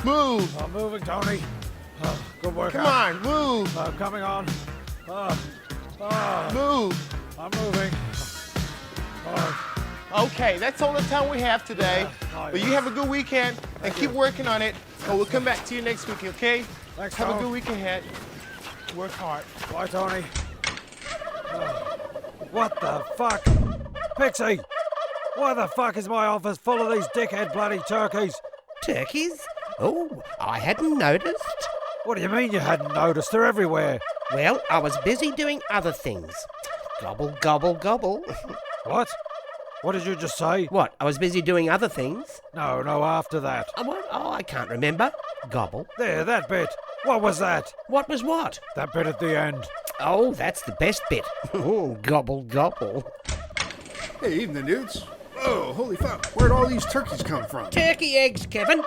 Move. I'm moving, Tony. Good work. Come on, move. Coming on. Move. I'm moving. Okay, that's all the time we have today. But you have a good weekend and keep working on it. And we'll come back to you next week, okay? Thanks, Have Tom. a good week ahead. Work hard. Bye, Tony. What the fuck? Pixie! Why the fuck is my office full of these dickhead bloody turkeys? Turkeys? Oh, I hadn't noticed. What do you mean you hadn't noticed? They're everywhere. Well, I was busy doing other things. Gobble, gobble, gobble. What? What did you just say? What, I was busy doing other things? No, after that. Oh, I can't remember. Gobble. There, that bit. What was that? What was what? That bit at the end. Oh, that's the best bit. Gobble, gobble. Hey, evening, dudes. Oh, holy fuck. Where'd all these turkeys come from? Turkey eggs, Kevin.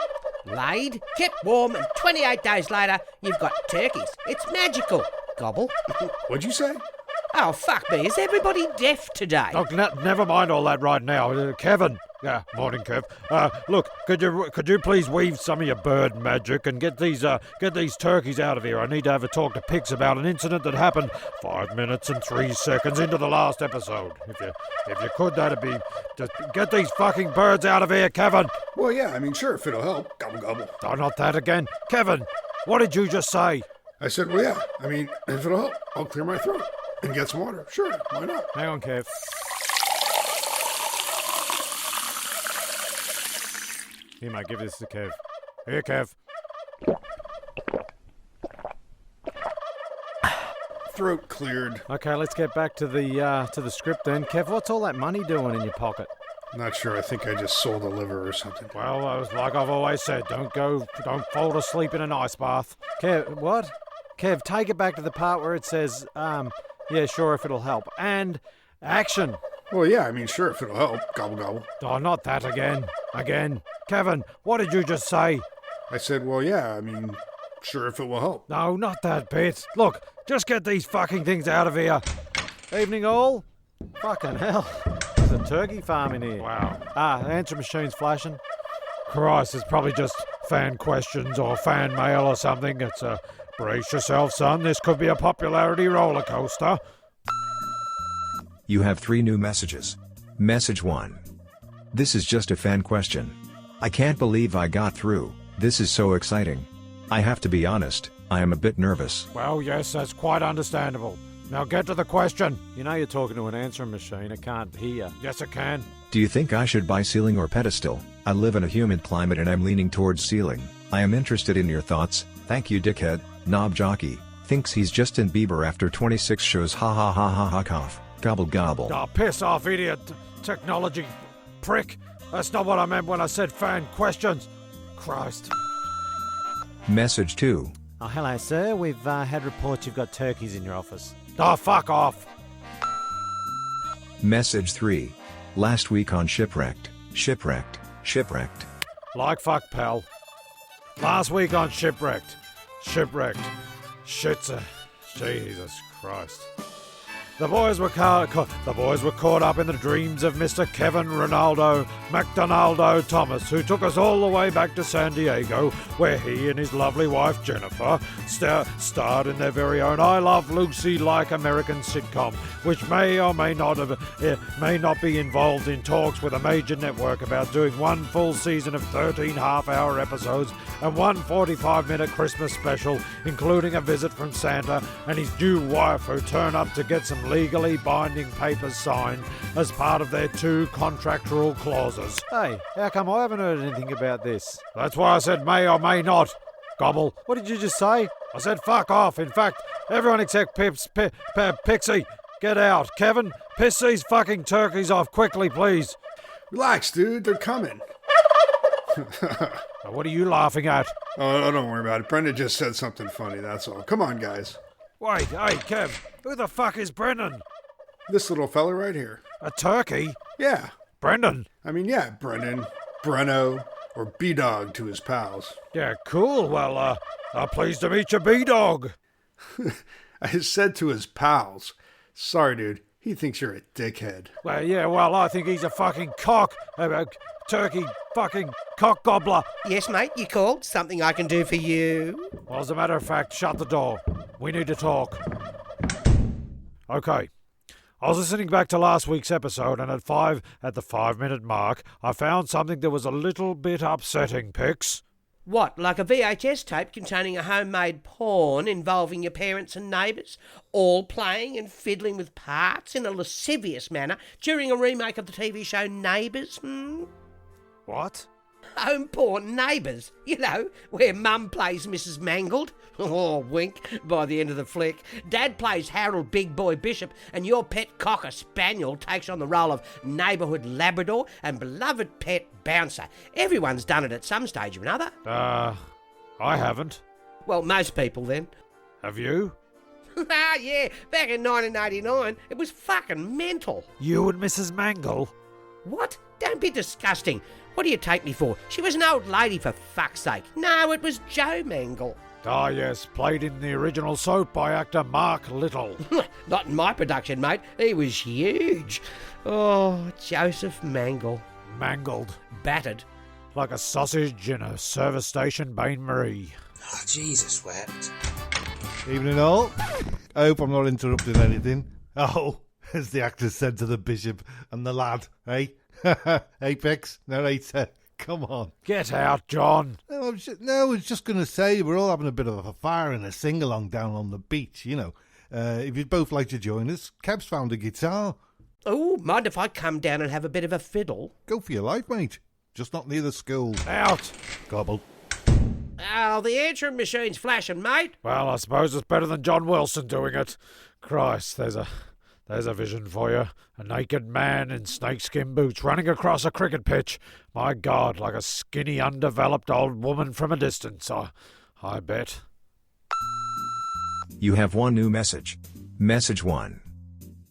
Laid, kept warm, and 28 days later, you've got turkeys. It's magical. Gobble. What'd you say? Oh, fuck me. Is everybody deaf today? Oh, never mind all that right now. Kevin. Yeah, morning, Kev. Look, could you please weave some of your bird magic and get these turkeys out of here? I need to have a talk to Pix about an incident that happened 5 minutes and 3 seconds into the last episode. If you could, that'd be just get these fucking birds out of here, Kevin. Well, yeah, I mean, sure, if it'll help. Gobble, gobble. Oh, not that again, Kevin. What did you just say? I said, well, yeah, I mean, if it'll help, I'll clear my throat and get some water. Sure, why not? Hang on, Kev. Here, mate, give this to Kev. Here, Kev. Throat cleared. Okay, let's get back to the script then. Kev, what's all that money doing in your pocket? Not sure. I think I just sold a liver or something. Well, like I've always said, don't fall asleep in an ice bath. Kev, what? Kev, take it back to the part where it says, yeah, sure, if it'll help. And action. Well, yeah, I mean, sure, if it'll help. Gobble, gobble. Oh, not that again. Again. Kevin, what did you just say? I said, well, yeah, I mean, sure, if it will help. No, not that bit. Look, just get these fucking things out of here. Evening all. Fucking hell. There's a turkey farm in here. Wow. Answer machine's flashing. Christ, it's probably just fan questions or fan mail or something. It's brace yourself, son. This could be a popularity roller coaster. You have 3 new messages. Message 1. This is just a fan question. I can't believe I got through. This is so exciting. I have to be honest, I am a bit nervous. Well, yes, that's quite understandable. Now get to the question. You know you're talking to an answering machine. It can't hear. Yes, it can. Do you think I should buy ceiling or pedestal? I live in a humid climate and I'm leaning towards ceiling. I am interested in your thoughts. Thank you, dickhead. Knob jockey. Thinks he's Justin Bieber after 26 shows. Ha ha ha ha ha cough. Gobble gobble. Oh, piss off, idiot. Technology prick. That's not what I meant when I said fan questions. Christ. Message 2. Oh, hello, sir. We've had reports you've got turkeys in your office. Oh, fuck off. Message 3. Last week on Shipwrecked. Like fuck, pal. Last week on Shipwrecked. Shit's Jesus Christ. The boys were caught up in the dreams of Mr. Kevin Ronaldo McDonaldo Thomas, who took us all the way back to San Diego, where he and his lovely wife Jennifer starred in their very own I Love Lucy-like American sitcom, which may or may not be involved in talks with a major network about doing one full season of 13 half-hour episodes and one 45-minute Christmas special, including a visit from Santa and his new wife, who turn up to get some legally binding papers signed as part of their 2 contractual clauses. Hey, how come I haven't heard anything about this? That's why I said may or may not. Gobble. What did you just say? I said fuck off. In fact, everyone except Pixie, get out. Kevin, piss these fucking turkeys off quickly, please. Relax, dude. They're coming. What are you laughing at? Oh, don't worry about it. Brenda just said something funny, that's all. Come on, guys. Wait, hey, Kev, who the fuck is Brendan? This little fella right here. A turkey? Yeah. Brendan? I mean, yeah, Brendan, Breno, or B-Dog to his pals. Yeah, cool. Well, pleased to meet you, B-Dog. I said to his pals. Sorry, dude. He thinks you're a dickhead. Well, yeah, well, I think he's a fucking cock. Turkey fucking cock gobbler. Yes, mate, you called. Something I can do for you? Well, as a matter of fact, shut the door. We need to talk. Okay. I was listening back to last week's episode, and at the 5-minute mark, I found something that was a little bit upsetting, Pix. What, like a VHS tape containing a homemade porn involving your parents and neighbours, all playing and fiddling with parts in a lascivious manner during a remake of the TV show Neighbours? What? Home porn Neighbours, you know, where Mum plays Mrs. Mangled. Oh, wink, by the end of the flick. Dad plays Harold Big Boy Bishop, and your pet cocker spaniel takes on the role of neighbourhood Labrador and beloved pet bouncer. Everyone's done it at some stage or another. I haven't. Well, most people then. Have you? Ah, yeah, back in 1989, it was fucking mental. You and Mrs. Mangle? What? Don't be disgusting. What do you take me for? She was an old lady, for fuck's sake. No, it was Joe Mangle. Ah, yes, played in the original soap by actor Mark Little. Not in my production, mate. He was huge. Oh, Joseph Mangle. Mangled. Battered. Like a sausage in a service station bain-marie. Oh, Jesus wept. Evening all. I hope I'm not interrupting anything. Oh, as the actor said to the bishop and the lad, eh? Apex, narrator, come on. Get out, John. No, I was just going to say we're all having a bit of a fire and a sing-along down on the beach, you know. If you'd both like to join us, Kev's found a guitar. Oh, mind if I come down and have a bit of a fiddle? Go for your life, mate. Just not near the school. Out. Gobble. Oh, the answering machine's flashing, mate. Well, I suppose it's better than John Wilson doing it. Christ, there's a vision for you. A naked man in snakeskin boots running across a cricket pitch. My God, like a skinny, undeveloped old woman from a distance, I bet. You have one new message. Message 1.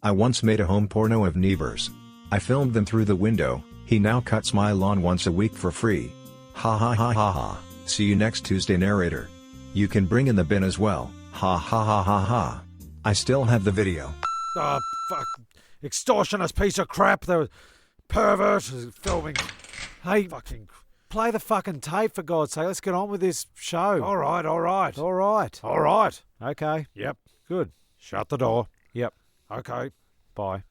I once made a home porno of neighbors. I filmed them through the window. He now cuts my lawn once a week for free. Ha ha ha ha ha. See you next Tuesday, narrator. You can bring in the bin as well. Ha ha ha ha ha. I still have the video. Oh, fuck. Extortionist piece of crap. There was pervert filming. Hey, fucking play the fucking tape, for God's sake. Let's get on with this show. All right. Okay. Yep. Good. Shut the door. Yep. Okay. Bye.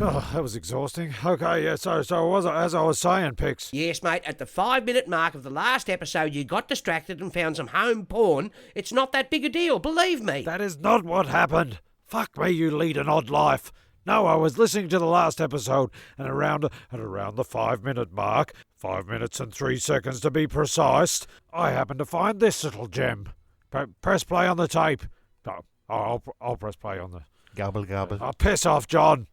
Oh, that was exhausting. Okay, yeah, so as I was saying, Pix. Yes, mate, at the 5-minute mark of the last episode, you got distracted and found some home porn. It's not that big a deal, believe me. That is not what happened. Fuck me, you lead an odd life. No, I was listening to the last episode, and at around the 5-minute mark, 5 minutes and 3 seconds to be precise, I happened to find this little gem. Press play on the tape. I'll press play on the... Gobble gobble. Oh, piss off, John.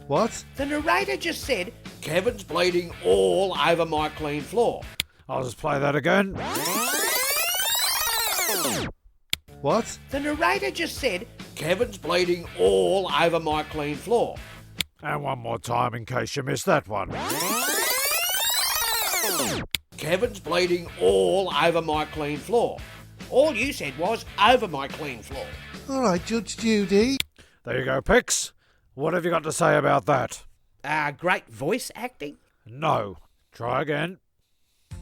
What? The narrator just said, Kevin's bleeding all over my clean floor. I'll just play that again. What? The narrator just said, Kevin's bleeding all over my clean floor. And one more time in case you missed that one. Kevin's bleeding all over my clean floor. All you said was, over my clean floor. All right, Judge Judy. There you go, Pix. What have you got to say about that? Great voice acting. No. Try again.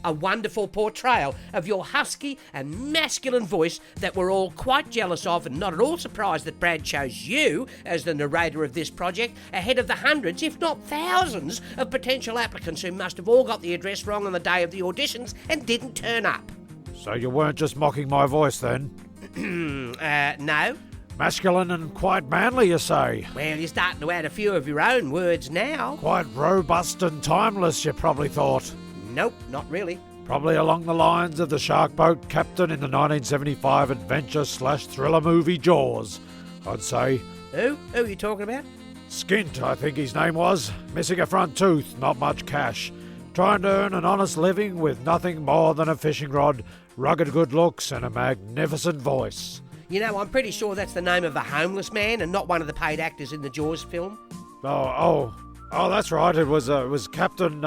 A wonderful portrayal of your husky and masculine voice that we're all quite jealous of, and not at all surprised that Brad chose you as the narrator of this project ahead of the hundreds, if not thousands, of potential applicants who must have all got the address wrong on the day of the auditions and didn't turn up. So you weren't just mocking my voice then? No. Masculine and quite manly, you say? Well, you're starting to add a few of your own words now. Quite robust and timeless, you probably thought. Nope, not really. Probably along the lines of the shark boat captain in the 1975 adventure/thriller movie Jaws, I'd say. Who? Who are you talking about? Skint, I think his name was. Missing a front tooth, not much cash. Trying to earn an honest living with nothing more than a fishing rod, rugged good looks and a magnificent voice. You know, I'm pretty sure that's the name of a homeless man and not one of the paid actors in the Jaws film. Oh, that's right. It was Captain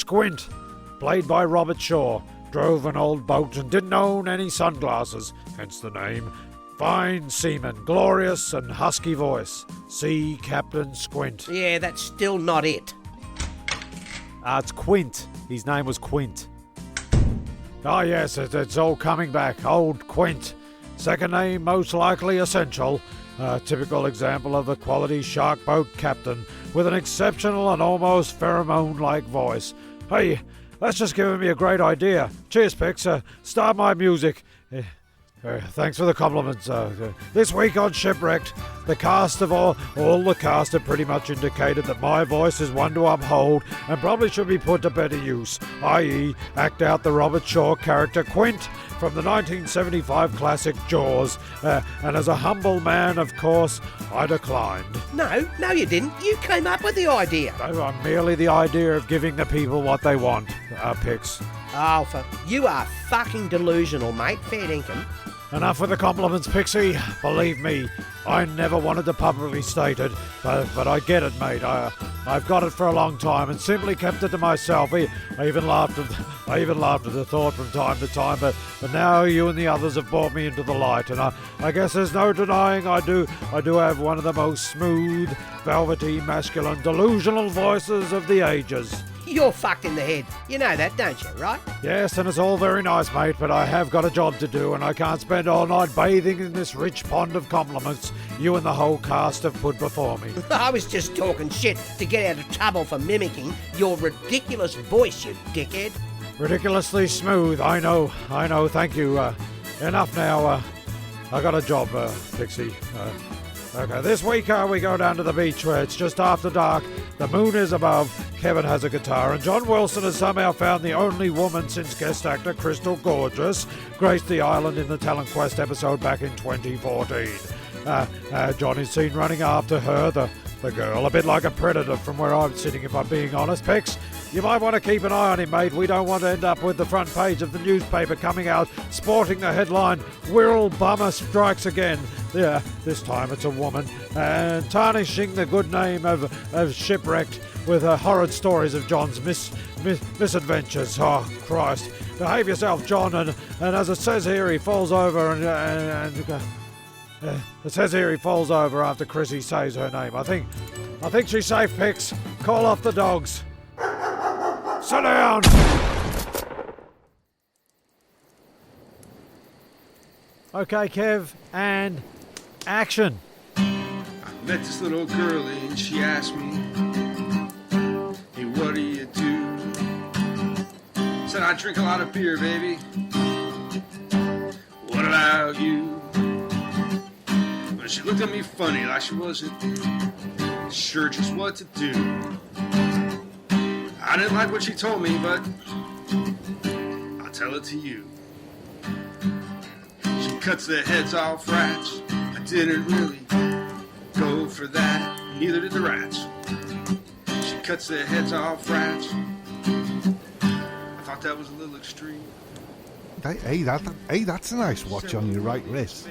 Quint, played by Robert Shaw. Drove an old boat and didn't own any sunglasses, hence the name. Fine seaman, glorious and husky voice. Sea Captain Quint. Yeah, that's still not it. It's Quint. His name was Quint. Oh yes, it's all coming back. Old Quint. Second name most likely essential. A typical example of the quality shark boat captain with an exceptional and almost pheromone-like voice. Hey, that's just given me a great idea. Cheers, Pix. Start my music. Thanks for the compliments. This week on Shipwrecked, the cast of all the cast have pretty much indicated that my voice is one to uphold and probably should be put to better use, i.e. act out the Robert Shaw character Quint from the 1975 classic Jaws. And as a humble man, of course, I declined. No, you didn't. You came up with the idea. Merely the idea of giving the people what they want, Pix. Oh, you are fucking delusional, mate. Fair dinkum. Enough with the compliments, Pixie. Believe me, I never wanted to publicly state it, but I get it, mate. I've got it for a long time and simply kept it to myself. I even laughed at the thought from time to time, but now you and the others have brought me into the light, and I guess there's no denying I do have one of the most smooth, velvety, masculine, delusional voices of the ages. You're fucked in the head. You know that, don't you, right? Yes, and it's all very nice, mate, but I have got a job to do, and I can't spend all night bathing in this rich pond of compliments you and the whole cast have put before me. I was just talking shit to get out of trouble for mimicking your ridiculous voice, you dickhead. Ridiculously smooth, I know, thank you. Enough now, I got a job, Pixie. Okay, this week we go down to the beach where it's just after dark, the moon is above, Kevin has a guitar, and John Wilson has somehow found the only woman since guest actor Crystal Gorgeous graced the island in the Talent Quest episode back in 2014. John is seen running after her, the girl, a bit like a predator from where I'm sitting, if I'm being honest. Pix, you might want to keep an eye on him, mate. We don't want to end up with the front page of the newspaper coming out sporting the headline, Wirral Bummer Strikes Again. Yeah, this time it's a woman. And tarnishing the good name of Shipwrecked with horrid stories of John's misadventures. Oh, Christ. Behave yourself, John. And as it says here, he falls over it says here he falls over after Chrissy says her name. I think she's safe, Pix. Call off the dogs. Sit down! Okay, Kev, and action. I met this little girlie and she asked me, hey, what do you do? Said I drink a lot of beer, baby. What about you? But she looked at me funny like she wasn't sure just what to do. I didn't like what she told me, but I'll tell it to you. She cuts the heads off rats. I didn't really go for that, neither did the rats. She cuts the heads off rats. I thought that was a little extreme. Hey, that's a nice watch on your right wrist.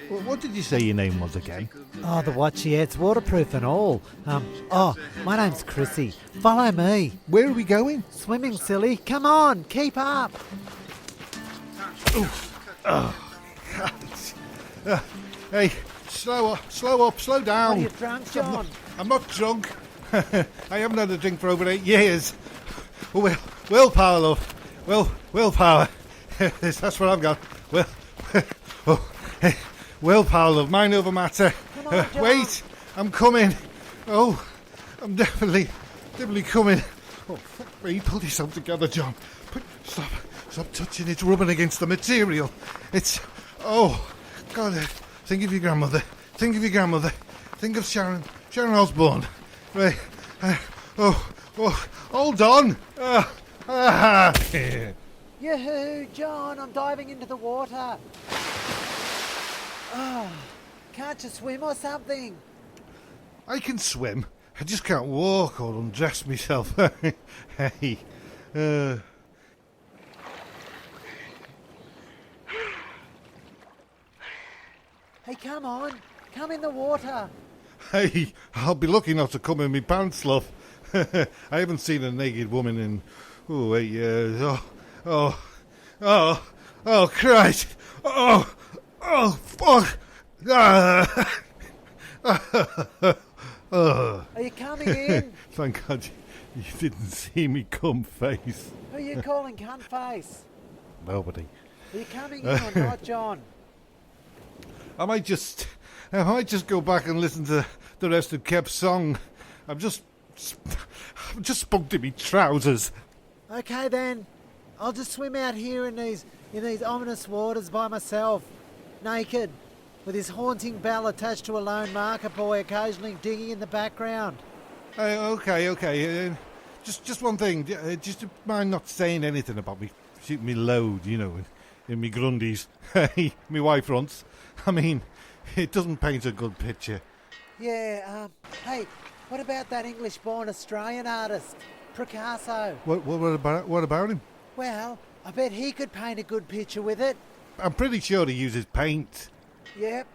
What did you say your name was again? Oh, the watch, yeah, it's waterproof and all. My name's Chrissy. Follow me. Where are we going? Swimming, silly. Come on, keep up. Hey, slow up, slow down. Are you drunk, John? I'm not drunk. I haven't had a drink for over 8 years. Willpower, love. Willpower. That's what I've got. Willpower, love. Mind over matter. Come on, John. Wait, I'm coming. Oh, I'm definitely coming. Oh, fuck me. Pull yourself together, John. Stop touching. It's rubbing against the material. Oh, God. Think of your grandmother. Think of Sharon Osbourne. Right. Hold on. Yahoo, John, I'm diving into the water. Oh, can't you swim or something? I can swim. I just can't walk or undress myself. Hey. Hey, come on. Come in the water. Hey, I'll be lucky not to come in my pants, love. I haven't seen a naked woman in 8 years. Oh, Christ. Oh, fuck. Are you coming in? Thank God you didn't see me come face. Who are you calling cunt face? Nobody. Are you coming in or not, John? I might just go back and listen to the rest of Kev's song. I'm just spunked in me trousers. Okay then. I'll just swim out here in these ominous waters by myself, naked, with this haunting bell attached to a lone market boy occasionally digging in the background. Okay. Just one thing. Just mind not saying anything about me shooting me load, in me grundies. Hey, me wife fronts. I mean, it doesn't paint a good picture. Yeah, hey, what about that English-born Australian artist, Picasso? What about him? Well, I bet he could paint a good picture with it. I'm pretty sure he uses paint. Yep,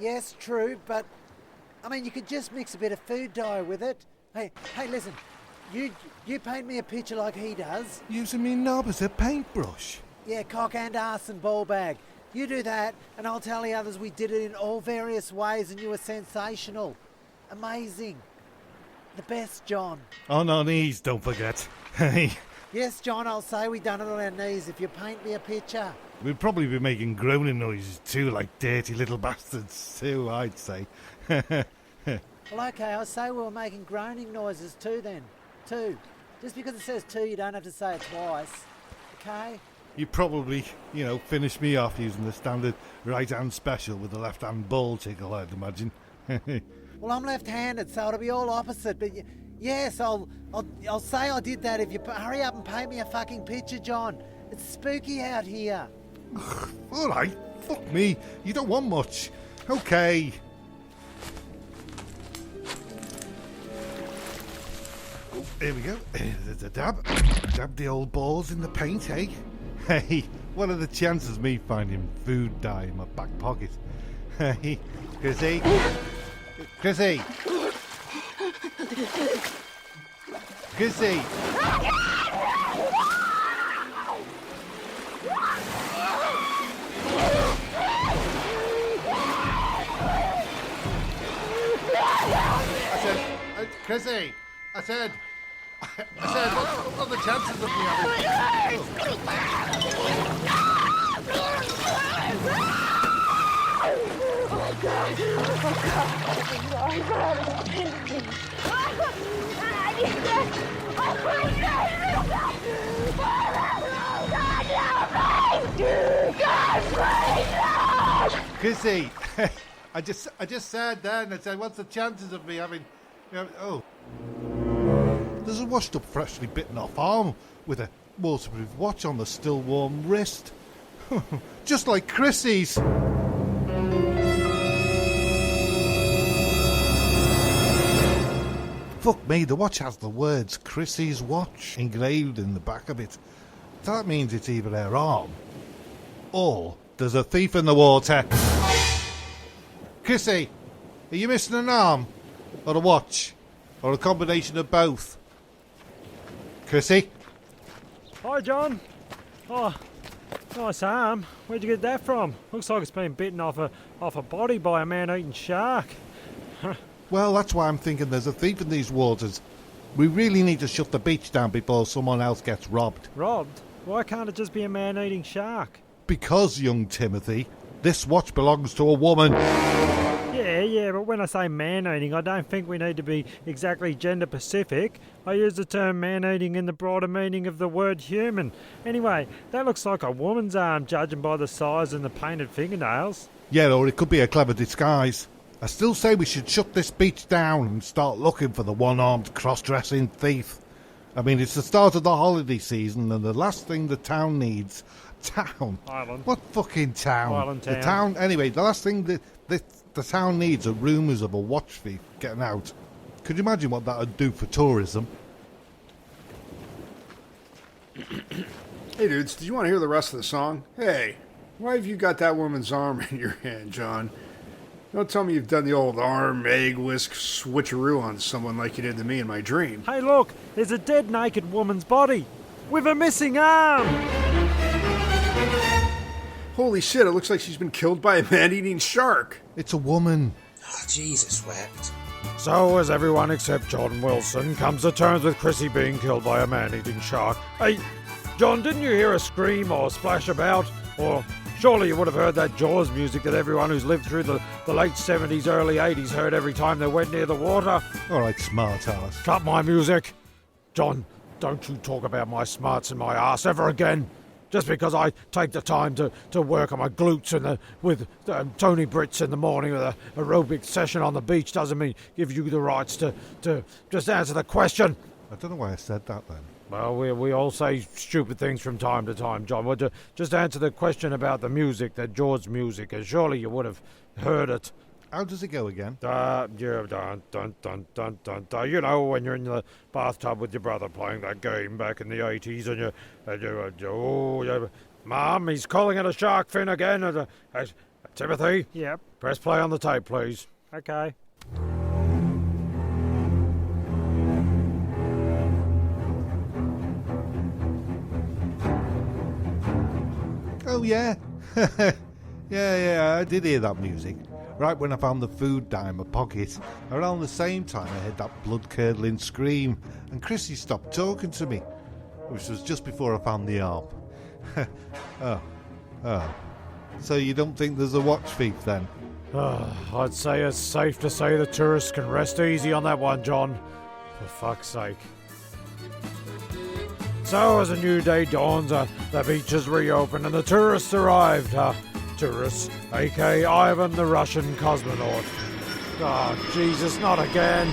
yes, true, but, I mean, you could just mix a bit of food dye with it. Hey, listen, you paint me a picture like he does. Using me knob as a paintbrush. Yeah, cock and arse and ball bag. You do that, and I'll tell the others we did it in all various ways and you were sensational. Amazing. The best, John. On our knees, don't forget. Hey. Yes, John, I'll say we done it on our knees if you paint me a picture. We'd probably be making groaning noises too, like dirty little bastards too, I'd say. Well, okay, I'll say we were making groaning noises too then. Two. Just because it says two, you don't have to say it twice. Okay? You probably, finish me off using the standard right-hand special with the left-hand ball tickle, I'd imagine. Well, I'm left-handed, so it'll be all opposite, but yes, I'll say I did that if you hurry up and paint me a fucking picture, John. It's spooky out here. All right, fuck me. You don't want much. Okay. Oh, here we go. There's a dab. Dab the old balls in the paint, eh? Hey, what are the chances of me finding food dye in my back pocket? Hey, Chrissy? Chrissy? Chrissy? Chrissy, I said, what are the chances of me Chrissy, I just said then, I said, what's the chances of me having, There's a washed up, freshly bitten off arm with a waterproof watch on the still warm wrist. Just like Chrissy's. Fuck me, the watch has the words Chrissy's watch engraved in the back of it. So that means it's either her arm or there's a thief in the water. Chrissy, are you missing an arm? Or a watch? Or a combination of both? Chrissy? Hi, John. Oh, nice arm. Where'd you get that from? Looks like it's been bitten off a body by a man-eating shark. Well, that's why I'm thinking there's a thief in these waters. We really need to shut the beach down before someone else gets robbed. Robbed? Why can't it just be a man-eating shark? Because, young Timothy, this watch belongs to a woman. Yeah, but when I say man-eating, I don't think we need to be exactly gender-specific. I use the term man-eating in the broader meaning of the word human. Anyway, that looks like a woman's arm, judging by the size and the painted fingernails. Yeah, or it could be a clever disguise. I still say we should shut this beach down and start looking for the one-armed cross-dressing thief. I mean, it's the start of the holiday season and the last thing the town needs... Town? Island. What fucking town? Island town. The town... Anyway, the last thing the town needs are rumours of a watch thief getting out. Could you imagine what that would do for tourism? Hey, dudes, did you want to hear the rest of the song? Hey, why have you got that woman's arm in your hand, John? Don't tell me you've done the old arm, egg, whisk, switcheroo on someone like you did to me in my dream. Hey, look, there's a dead naked woman's body with a missing arm. Holy shit, it looks like she's been killed by a man-eating shark. It's a woman. Oh, Jesus wept. So, as everyone except John Wilson comes to terms with Chrissy being killed by a man-eating shark. Hey, John, didn't you hear a scream or splash about? Or surely you would have heard that Jaws music that everyone who's lived through the late 70s, early 80s heard every time they went near the water? All right, smart ass. Cut my music. John, don't you talk about my smarts and my ass ever again. Just because I take the time to work on my glutes with Tony Brits in the morning with a aerobic session on the beach doesn't mean give you the rights to just answer the question. I don't know why I said that then. Well, we all say stupid things from time to time, John. Well, just answer the question about the music, the George music, and surely you would have heard it. How does it go again? Yeah, dun, dun, dun, dun, dun, dun. You know, when you're in the bathtub with your brother playing that game back in the 80s, and Mom, he's calling it a shark fin again. Timothy? Yep. Press play on the tape, please. Okay. Oh, yeah. yeah, I did hear that music. Right when I found the food down in my pocket. Around the same time I heard that blood-curdling scream, and Chrissy stopped talking to me, which was just before I found the arm. Oh. So you don't think there's a watch thief then? I'd say it's safe to say the tourists can rest easy on that one, John. For fuck's sake. So as a new day dawns, the beach is reopened and the tourists arrived. Tourists, a.k.a. Ivan the Russian cosmonaut. Oh, Jesus, not again.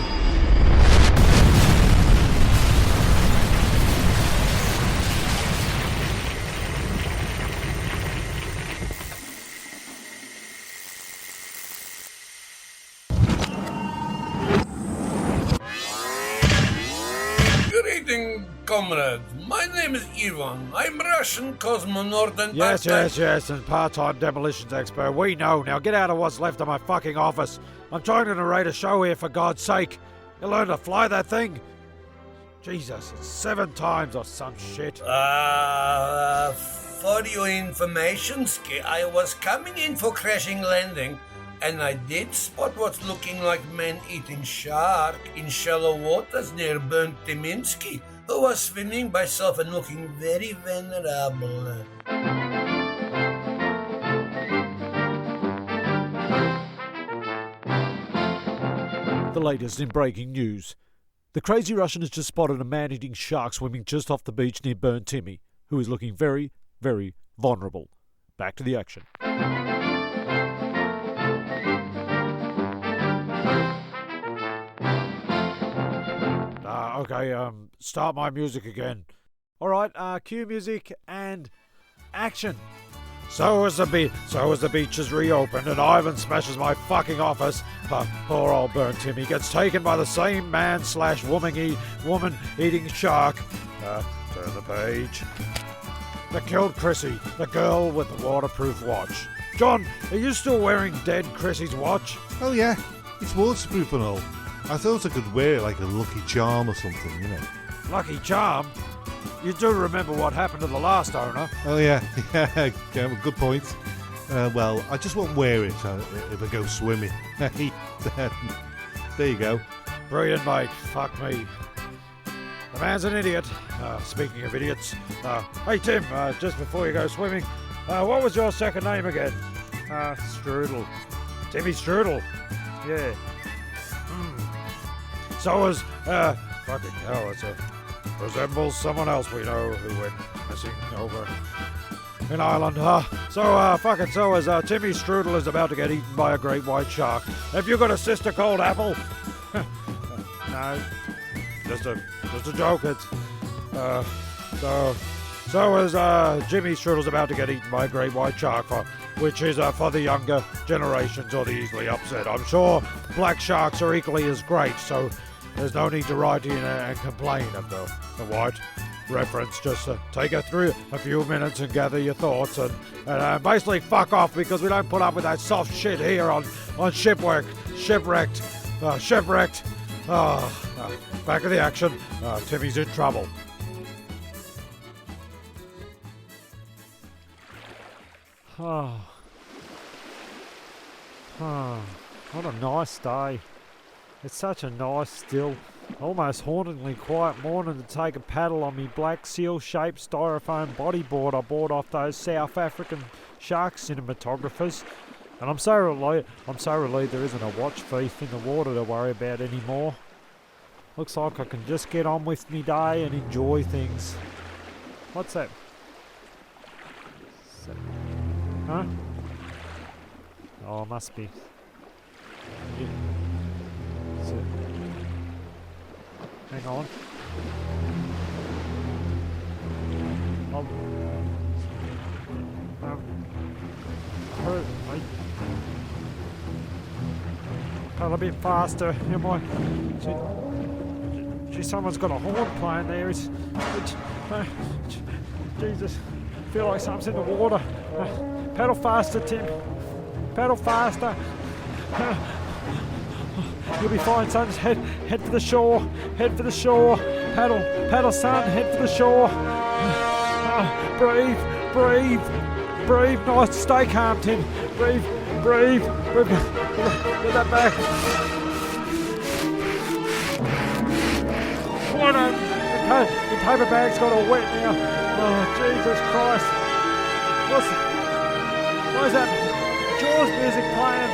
Greeting, comrades. My name is Ivan. I'm Russian cosmonaut and Yes, and part-time demolitions expert. We know. Now get out of what's left of my fucking office. I'm trying to narrate a show here, for God's sake. You learn to fly that thing? Jesus, it's 7 times or some shit. For your information, Ski, I was coming in for crashing landing, and I did spot what's looking like man-eating shark in shallow waters near Burnt Timinsky, who was swimming by self and looking very venerable. The latest in breaking news. The crazy Russian has just spotted a man-eating shark swimming just off the beach near Burnt Timmy, who is looking very, very vulnerable. Back to the action. Okay, start my music again. Alright, cue music and action. So as the beach is reopened and Ivan smashes my fucking office, poor old Burnt Timmy gets taken by the same man/woman eating shark. Turn the page. They killed Chrissy, the girl with the waterproof watch. John, are you still wearing dead Chrissy's watch? Oh yeah, it's waterproof and all. I thought I could wear it like a lucky charm or something, you know. Lucky charm? You do remember what happened to the last owner? Oh yeah, good point. Well, I just won't wear it if I go swimming. There you go. Brilliant, mate. Fuck me. The man's an idiot. Speaking of idiots, hey Tim, just before you go swimming, what was your second name again? Strudel. Timmy Strudel. Yeah. So was, fucking hell, resembles someone else we know who went missing over in Ireland. So as Timmy Strudel is about to get eaten by a great white shark. Have you got a sister called Apple? No. Just a joke. It's, so as Jimmy Strudel's about to get eaten by a great white shark, which is for the younger generations or the easily upset. I'm sure black sharks are equally as great, so there's no need to write in and complain of the white reference. Just take it through a few minutes and gather your thoughts and basically fuck off, because we don't put up with that soft shit here on Shipwrecked. Back of the action. Timmy's in trouble. Oh. Oh, what a nice day. It's such a nice, still, almost hauntingly quiet morning to take a paddle on me black seal-shaped styrofoam bodyboard I bought off those South African shark cinematographers. And I'm so relieved there isn't a watch thief in the water to worry about anymore. Looks like I can just get on with me day and enjoy things. What's that? Huh? Oh, must be. Yeah. Hang on. Hurt me. Paddle a bit faster. Am I? Gee, someone's got a horn playing there. Jesus. I feel like something's in the water. Paddle faster, Tim. Paddle faster. You'll be fine, son. Just head for the shore. Head for the shore. Paddle, son. Head for the shore. Breathe. Nice. Stay calm, Tim. Breathe. Get that back. Oh no. The paper bag's got all wet now. Oh, Jesus Christ. Why is that Jaws music playing?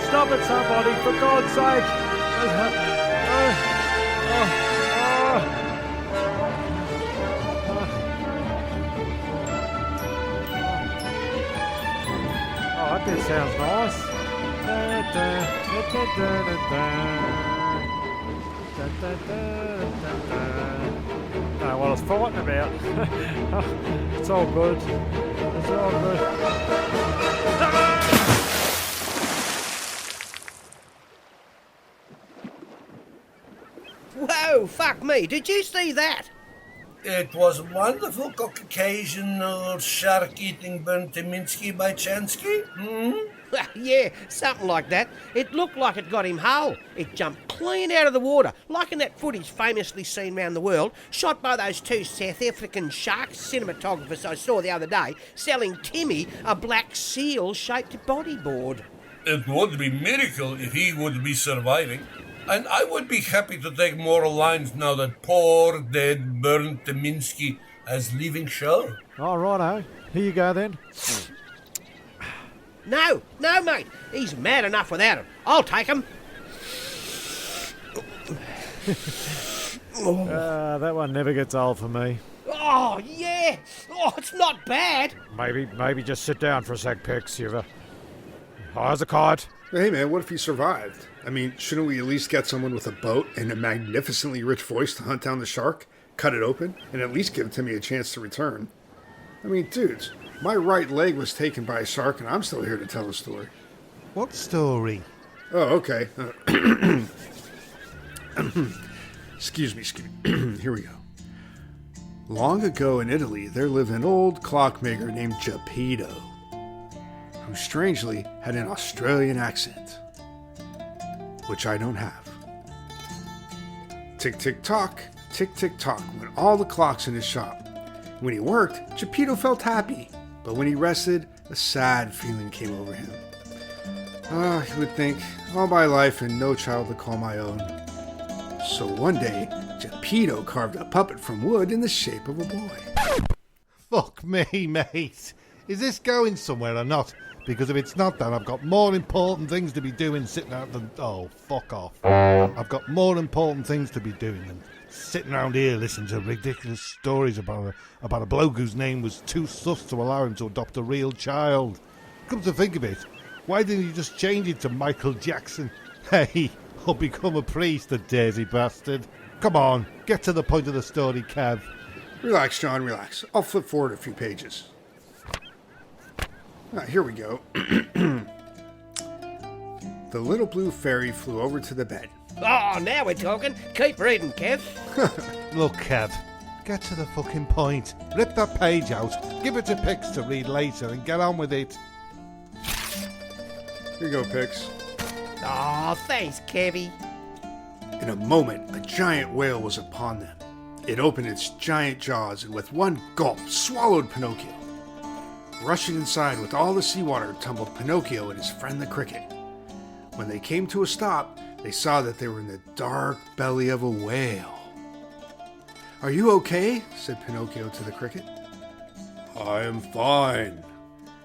Stop it, somebody, for God's sake. Oh, that bit sounds nice. Know what I was fighting about. It's all good. It's all good. Whoa, fuck me, did you see that? It was a wonderful occasional shark-eating Berntiminski by Chansky. Yeah, something like that. It looked like it got him whole. It jumped clean out of the water, like in that footage famously seen round the world, shot by those two South African shark cinematographers I saw the other day, selling Timmy a black seal-shaped bodyboard. It would be a miracle if he would be surviving. And I would be happy to take more lines now that poor dead Berntiminski is leaving show. All righto. Here you go then. No, mate. He's mad enough without him. I'll take him. That one never gets old for me. Oh, yeah. Oh, it's not bad. Maybe just sit down for a sec, Pix. You've how's the kite? Hey, man, what if he survived? I mean, shouldn't we at least get someone with a boat and a magnificently rich voice to hunt down the shark, cut it open, and at least give Timmy a chance to return? I mean, dudes, my right leg was taken by a shark, and I'm still here to tell the story. What story? Oh, okay. Excuse me. Here we go. Long ago in Italy, there lived an old clockmaker named Geppetto, who strangely had an Australian accent, which I don't have. Tick, tick, tock, went all the clocks in his shop. When he worked, Geppetto felt happy, but when he rested, a sad feeling came over him. He would think, all my life and no child to call my own. So one day, Geppetto carved a puppet from wood in the shape of a boy. Fuck me, mate. Is this going somewhere or not? Because if it's not that, I've got more important things to be doing sitting out than... Oh, fuck off. I've got more important things to be doing than sitting around here listening to ridiculous stories about a bloke whose name was too sus to allow him to adopt a real child. Come to think of it, why didn't you just change it to Michael Jackson? Hey, or become a priest, the daisy bastard. Come on, get to the point of the story, Kev. Relax, John, relax. I'll flip forward a few pages. Here we go. The little blue fairy flew over to the bed. Oh, now we're talking. Keep reading, Kev. Look, Kev, get to the fucking point. Rip that page out, give it to Pix to read later, and get on with it. Here you go, Pix. Oh, thanks, Kevy. In a moment, a giant whale was upon them. It opened its giant jaws and with one gulp swallowed Pinocchio. Rushing inside with all the seawater tumbled Pinocchio and his friend the cricket. When they came to a stop, they saw that they were in the dark belly of a whale. "Are you okay?" said Pinocchio to the cricket. "I am fine,"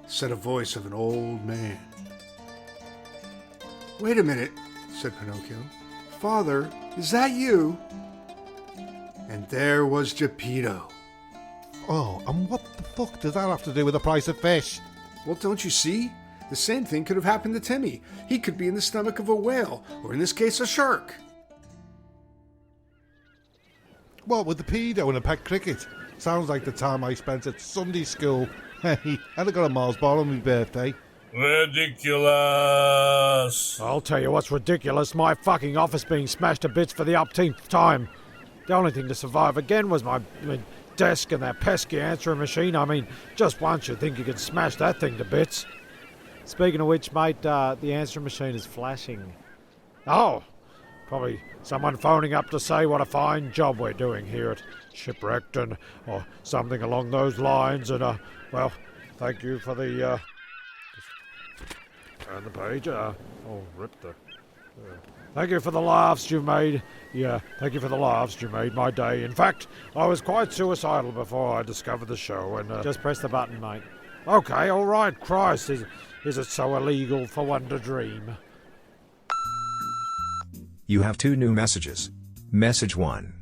said a voice of an old man. "Wait a minute," said Pinocchio. "Father, is that you?" And there was Geppetto. Oh, and what the fuck does that have to do with the price of fish? Well, don't you see? The same thing could have happened to Timmy. He could be in the stomach of a whale, or in this case, a shark. What with the pedo and a pet cricket? Sounds like the time I spent at Sunday school. Hey, and I got a Mars bar on my birthday. Ridiculous! I'll tell you what's ridiculous, my fucking office being smashed to bits for the upteenth time. The only thing to survive again was my desk and that pesky answering machine. I mean, just once you'd think you could smash that thing to bits. Speaking of which, mate, the answering machine is flashing. Oh, probably someone phoning up to say what a fine job we're doing here at Shipwrecked, or something along those lines, and, well, thank you for the, turn the page, rip the... Thank you for the laughs you made. Yeah, thank you for the laughs you made my day. In fact, I was quite suicidal before I discovered the show, and, Just press the button, mate. Okay, all right, Christ, is it so illegal for one to dream? You have 2 new messages. Message 1.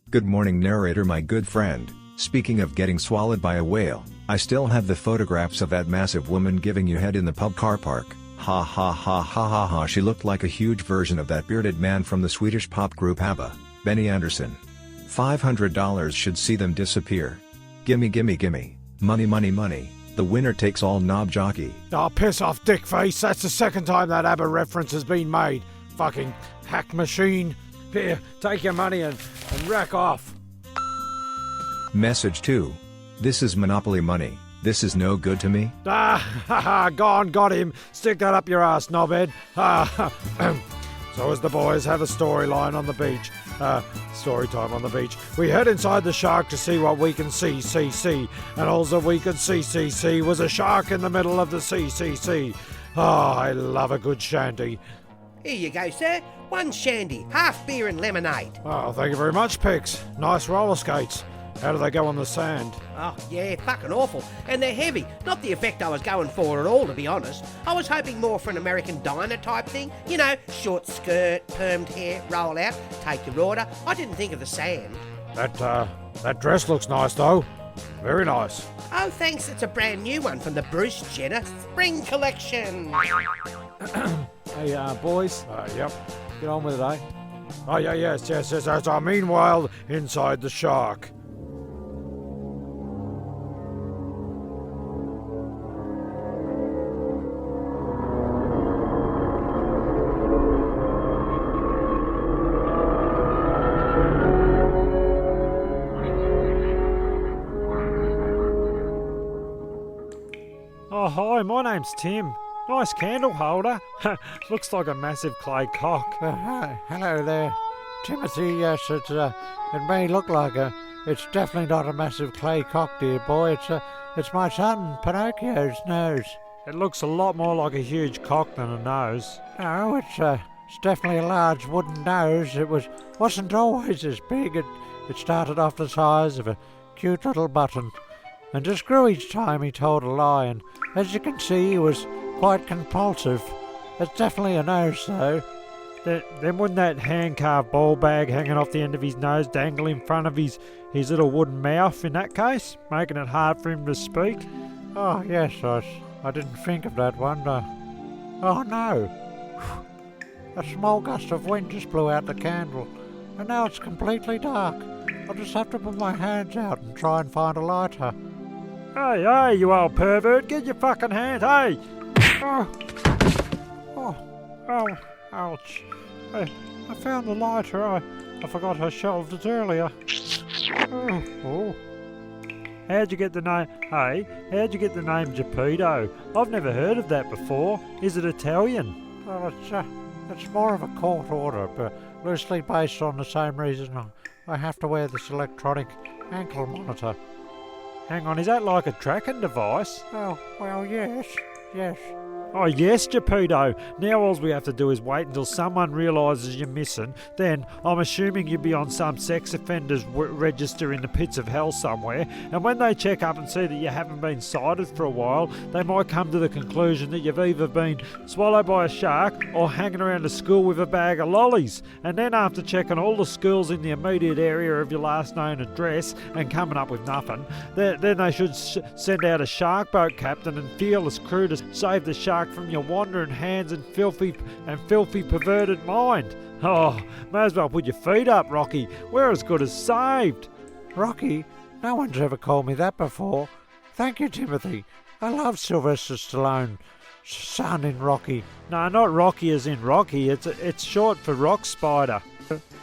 Good morning, narrator, my good friend. Speaking of getting swallowed by a whale, I still have the photographs of that massive woman giving you head in the pub car park. Ha ha ha ha ha ha. She looked like a huge version of that bearded man from the Swedish pop group ABBA, Benny Andersson. $500 should see them disappear. Gimme gimme gimme. Money money money. The winner takes all, knob jockey. Oh, piss off, dickface. That's the second time that ABBA reference has been made. Fucking hack machine. Here, take your money and rack off. Message 2. This is Monopoly money. This is no good to me. Ah, ha ha, gone, got him. Stick that up your ass, knobhead. So as the boys have a storyline on the beach, story time on the beach, we head inside the shark to see what we can see, and all that we could see was a shark in the middle of the sea. Oh, I love a good shandy. Here you go, sir. 1 shandy, half beer and lemonade. Oh, thank you very much, Pix. Nice roller skates. How do they go on the sand? Oh, yeah, fucking awful. And they're heavy. Not the effect I was going for at all, to be honest. I was hoping more for an American diner type thing. You know, short skirt, permed hair, roll out, take your order. I didn't think of the sand. That dress looks nice, though. Very nice. Oh, thanks. It's a brand new one from the Bruce Jenner Spring Collection. Hey, boys. Yep. Get on with it, eh? Oh, yeah, yes. Meanwhile, inside the shark. Oh, hi, my name's Tim. Nice candle holder. Looks like a massive clay cock. Hello there, Timothy. Yes, it may look like it's definitely not a massive clay cock, dear boy. It's my son Pinocchio's nose. It looks a lot more like a huge cock than a nose. No, it's definitely a large wooden nose. It wasn't always this big. It started off the size of a cute little button, and just grew each time he told a lie. And as you can see, he was quite compulsive. It's definitely a nose, though. Then wouldn't that hand-carved ball bag hanging off the end of his nose dangle in front of his little wooden mouth in that case, making it hard for him to speak? Oh, yes, I didn't think of that one. Oh, no. A small gust of wind just blew out the candle, and now it's completely dark. I'll just have to put my hands out and try and find a lighter. Hey, you old pervert, get your fucking hand, hey! Oh, ouch. I found the lighter. I forgot I shelved it earlier. Oh. How'd you get the name? Hey, how'd you get the name Geppetto? I've never heard of that before. Is it Italian? Well, it's more of a court order, but loosely based on the same reason I have to wear this electronic ankle monitor. Hang on, is that like a tracking device? Oh, well, yes. Oh yes, Geppetto. Now all we have to do is wait until someone realises you're missing. Then, I'm assuming you'll be on some sex offenders register in the pits of hell somewhere, and when they check up and see that you haven't been sighted for a while, they might come to the conclusion that you've either been swallowed by a shark or hanging around a school with a bag of lollies. And then after checking all the schools in the immediate area of your last known address and coming up with nothing, then they should send out a shark boat captain and fearless crew to save the shark from your wandering hands and filthy perverted mind. Oh, may as well put your feet up, Rocky. We're as good as saved. Rocky? No one's ever called me that before. Thank you, Timothy. I love Sylvester Stallone sounding Rocky. No, not Rocky as in Rocky. It's short for Rock Spider.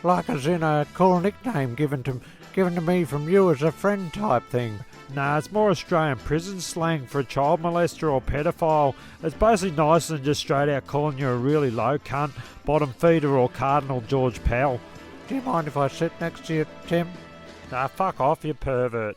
Like as in a cool nickname given to me from you as a friend type thing. Nah, it's more Australian prison slang for a child molester or pedophile. It's basically nicer than just straight out calling you a really low cunt, bottom feeder or Cardinal George Pell. Do you mind if I sit next to you, Tim? Nah, fuck off, you pervert.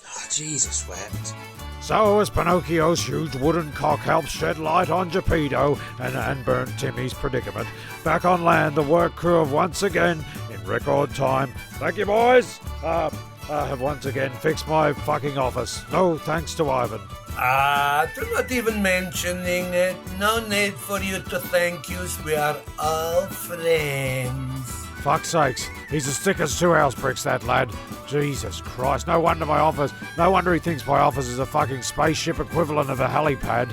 Oh, Jesus wept. So as Pinocchio's huge wooden cock helps shed light on Geppetto and burn Timmy's predicament, back on land the work crew have once again, in record time, thank you boys, have once again fixed my fucking office. No thanks to Ivan. Do not even mentioning it. No need for you to thank us. We are all friends. Fuck's sakes, he's as thick as 2 house bricks, that lad. Jesus Christ, no wonder he thinks my office is a fucking spaceship equivalent of a helipad.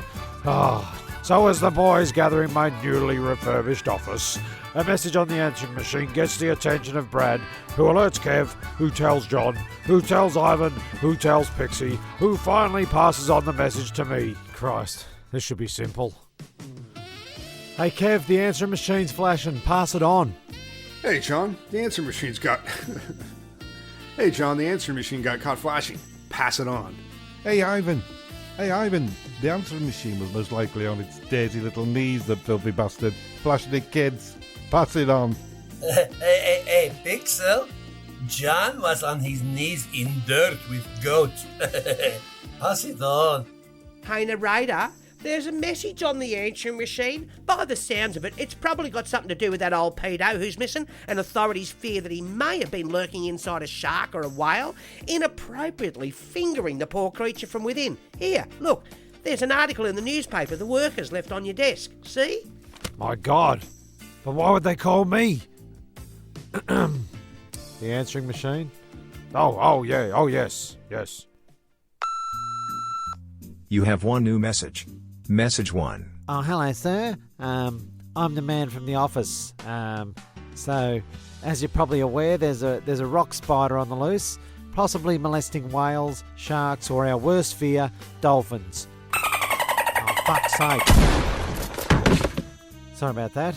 So as the boys gather in my newly refurbished office, a message on the answering machine gets the attention of Brad, who alerts Kev, who tells John, who tells Ivan, who tells Pixie, who finally passes on the message to me. Christ, this should be simple. Hey Kev, the answering machine's flashing. Pass it on. Hey John, the answering machine's got... Hey John, the answering machine got caught flashing. Pass it on. Hey Ivan, the answering machine was most likely on its dirty little knees, that filthy bastard. Flashing it, kids. Pass it on. Hey, Pixel. John was on his knees in dirt with goats. Pass it on. Hey, narrator, there's a message on the answering machine. By the sounds of it, it's probably got something to do with that old pedo who's missing, and authorities fear that he may have been lurking inside a shark or a whale, inappropriately fingering the poor creature from within. Here, look, there's an article in the newspaper the workers left on your desk. See? My God, but why would they call me? The answering machine? Oh yes. You have one new message. Message 1. Oh, hello, sir. I'm the man from the office. So, as you're probably aware, there's a rock spider on the loose, possibly molesting whales, sharks, or our worst fear, dolphins. Oh, fuck's sake. Sorry about that.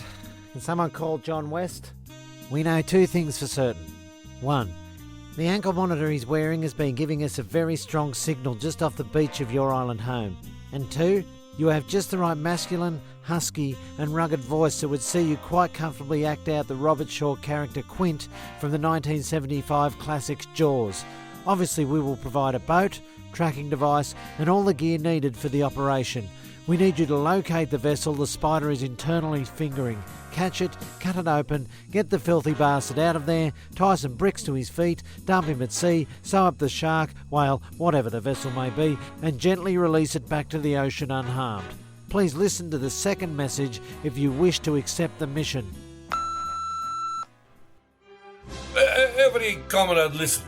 Can someone call John West? We know 2 things for certain. 1. The ankle monitor he's wearing has been giving us a very strong signal just off the beach of your island home. And 2, you have just the right masculine, husky and rugged voice that would see you quite comfortably act out the Robert Shaw character Quint from the 1975 classic Jaws. Obviously we will provide a boat, tracking device and all the gear needed for the operation. We need you to locate the vessel the spider is internally fingering. Catch it, cut it open, get the filthy bastard out of there, tie some bricks to his feet, dump him at sea, sew up the shark, whale, whatever the vessel may be, and gently release it back to the ocean unharmed. Please listen to the second message if you wish to accept the mission. Every comrade, listen.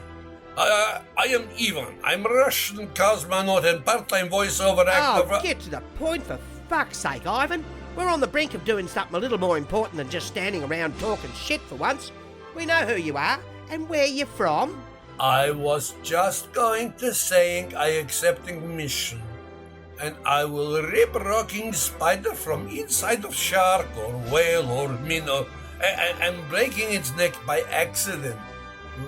I am Ivan. I'm a Russian cosmonaut and part-time voiceover actor. Oh, get to the point for fuck's sake, Ivan. We're on the brink of doing something a little more important than just standing around talking shit for once. We know who you are and where you're from. I was just going to saying I accepting mission. And I will rip rocking spider from inside of shark or whale or minnow and breaking its neck by accident.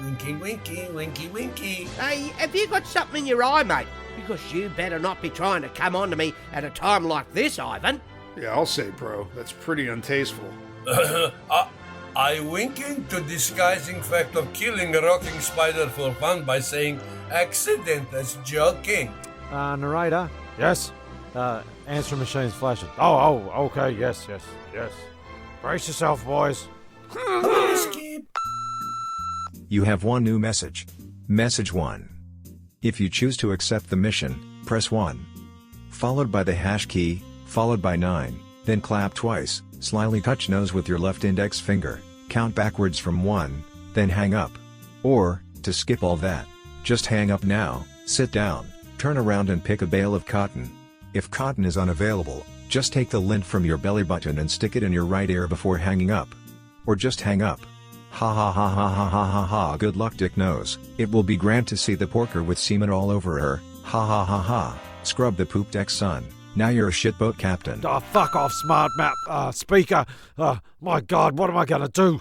Winky, winky, winky, winky. Hey, have you got something in your eye, mate? Because you better not be trying to come on to me at a time like this, Ivan. Yeah, I'll say, bro. That's pretty untasteful. I wink into disguising fact of killing a rocking spider for fun by saying accident as joking. Narrator? Yes? Answer machine's flashing. Oh, okay, yes. Brace yourself, boys. Skip. You have one new message. Message 1. If you choose to accept the mission, press 1. Followed by the hash key, followed by 9, then clap twice, slyly touch nose with your left index finger, count backwards from 1, then hang up. Or, to skip all that, just hang up now, sit down, turn around and pick a bale of cotton. If cotton is unavailable, just take the lint from your belly button and stick it in your right ear before hanging up. Or just hang up. Ha ha ha ha ha ha ha ha. Good luck, Dick Nose. It will be grand to see the porker with semen all over her. Ha ha ha ha. Scrub the poop deck, son. Now you're a shitboat captain. Oh, fuck off, smart map, speaker. My God, what am I gonna do?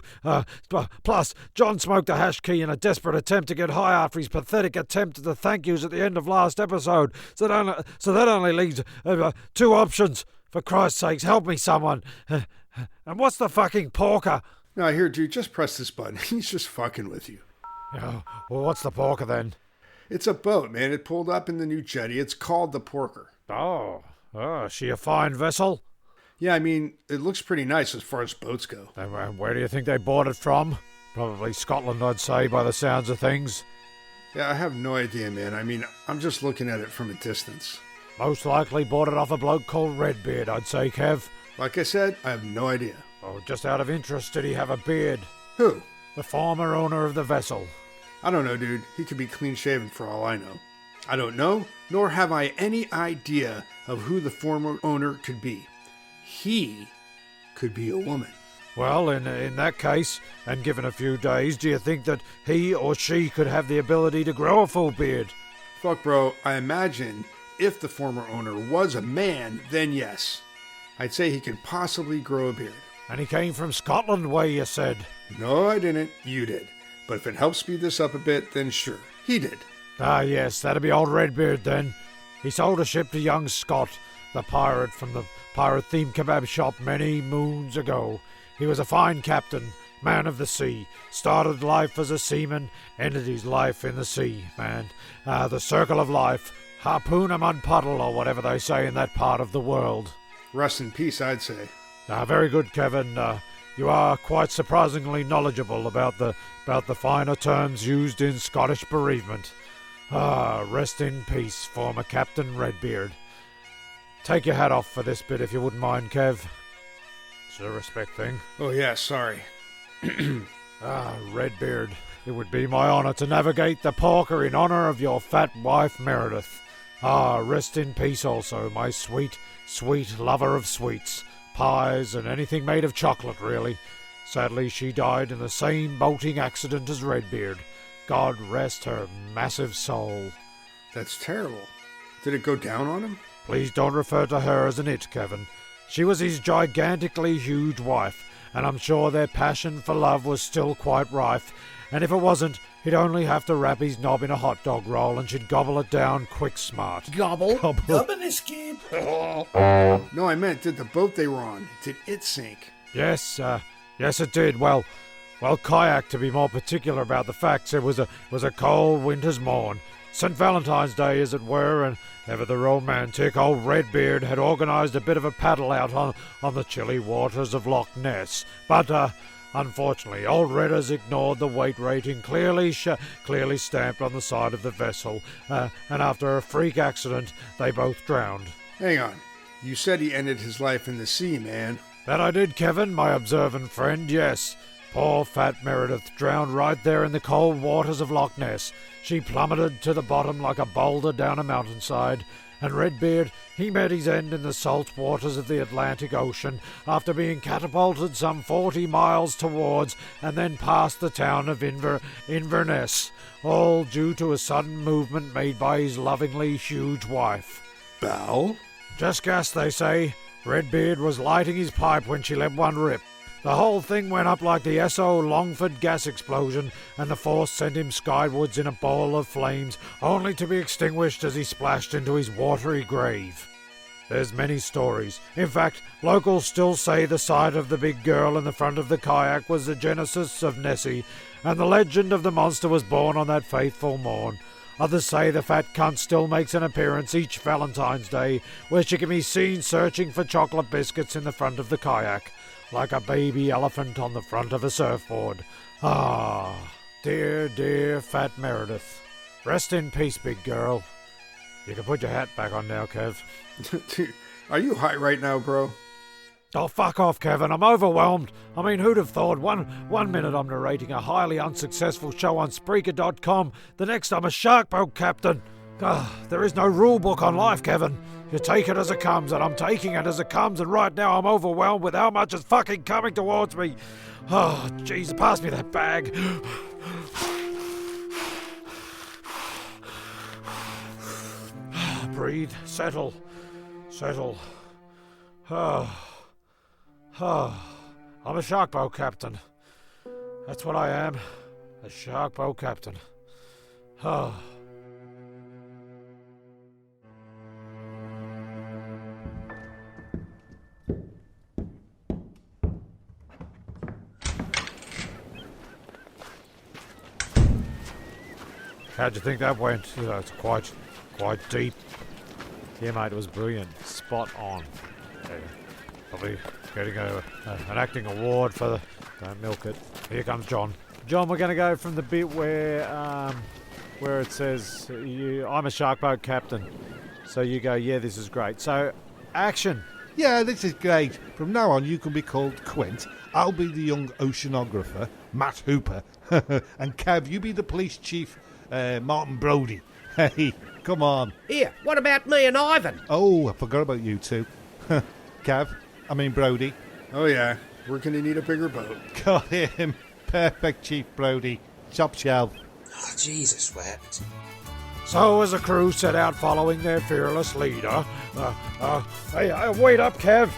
Plus, John smoked a hash key in a desperate attempt to get high after his pathetic attempt at the thank yous at the end of last episode. So that only leaves 2 options. For Christ's sakes, help me, someone. And what's the fucking porker? No, here, dude, just press this button. He's just fucking with you. Oh, well, what's the porker then? It's a boat, man. It pulled up in the new jetty. It's called the Porker. Oh, is she a fine vessel? Yeah, I mean, it looks pretty nice as far as boats go. And where do you think they bought it from? Probably Scotland, I'd say, by the sounds of things. Yeah, I have no idea, man. I mean, I'm just looking at it from a distance. Most likely bought it off a bloke called Redbeard, I'd say, Kev. Like I said, I have no idea. Oh, just out of interest, did he have a beard? Who? The former owner of the vessel. I don't know, dude. He could be clean-shaven for all I know. I don't know, nor have I any idea of who the former owner could be. He could be a woman. Well, in that case, and given a few days, do you think that he or she could have the ability to grow a full beard? Fuck, bro, I imagine if the former owner was a man, then yes. I'd say he could possibly grow a beard. And he came from Scotland way, you said? No, I didn't. You did. But if it helps speed this up a bit, then sure. He did. Ah, yes, that'd be old Redbeard then. He sold a ship to young Scott, the pirate from the pirate-themed kebab shop many moons ago. He was a fine captain, man of the sea. Started life as a seaman, ended his life in the sea, man. The circle of life. Harpoon a mud puddle, or whatever they say in that part of the world. Rest in peace, I'd say. Very good, Kevin. You are quite surprisingly knowledgeable about the finer terms used in Scottish bereavement. Rest in peace, former Captain Redbeard. Take your hat off for this bit if you wouldn't mind, Kev. It's a respect thing. Oh yeah, sorry. Redbeard. It would be my honour to navigate the porker in honour of your fat wife Meredith. Rest in peace also, my sweet, sweet lover of sweets, pies and anything made of chocolate, really. Sadly, she died in the same boating accident as Redbeard. God rest her massive soul. That's terrible. Did it go down on him? Please don't refer to her as an it, Kevin. She was his gigantically huge wife, and I'm sure their passion for love was still quite rife, and if it wasn't, he'd only have to wrap his knob in a hot dog roll and she'd gobble it down quick smart. Gobble? Gobble escape. No, I meant, did the boat they were on, did it sink? Yes, yes it did. Well, kayak to be more particular about the facts. It was a cold winter's morn. St. Valentine's Day, as it were, and ever the romantic old Redbeard had organised a bit of a paddle out on the chilly waters of Loch Ness. But, unfortunately, old Red has ignored the weight rating clearly stamped on the side of the vessel, and after a freak accident, they both drowned. Hang on. You said he ended his life in the sea, man. That I did, Kevin, my observant friend, yes. Poor fat Meredith drowned right there in the cold waters of Loch Ness. She plummeted to the bottom like a boulder down a mountainside, and Redbeard, he met his end in the salt waters of the Atlantic Ocean after being catapulted some 40 miles towards and then past the town of Inverness, all due to a sudden movement made by his lovingly huge wife. Bow? Just gas, they say. Redbeard was lighting his pipe when she let one rip. The whole thing went up like the S.O. Longford gas explosion, and the force sent him skywards in a ball of flames, only to be extinguished as he splashed into his watery grave. There's many stories. In fact, locals still say the sight of the big girl in the front of the kayak was the genesis of Nessie, and the legend of the monster was born on that faithful morn. Others say the fat cunt still makes an appearance each Valentine's Day, where she can be seen searching for chocolate biscuits in the front of the kayak, like a baby elephant on the front of a surfboard. Ah, dear, dear fat Meredith. Rest in peace, big girl. You can put your hat back on now, Kev. Dude, are you high right now, bro? Oh, fuck off, Kevin. I'm overwhelmed. I mean, who'd have thought one minute I'm narrating a highly unsuccessful show on Spreaker.com, the next I'm a shark boat captain. There is no rule book on life, Kevin. You take it as it comes, and I'm taking it as it comes, and right now I'm overwhelmed with how much is fucking coming towards me. Oh, jeez, pass me that bag. Breathe, settle. I'm a shark boat captain. That's what I am. A shark boat captain. How'd you think that went? It's quite deep. Yeah, mate, it was brilliant. Spot on. Probably getting an acting award for the... Don't milk it. Here comes John. John, we're going to go from the bit where it says, I'm a shark boat captain. So you go, yeah, this is great. So, action. Yeah, this is great. From now on, you can be called Quint. I'll be the young oceanographer, Matt Hooper. And Kev, you be the police chief, Martin Brody. Hey, come on. Here, what about me and Ivan? Oh, I forgot about you two. Brody. Oh, yeah. We're going to need a bigger boat. Got him. Perfect, Chief Brody. Top shelf. Oh, Jesus wept. So as the crew set out following their fearless leader... Hey, wait up, Kev.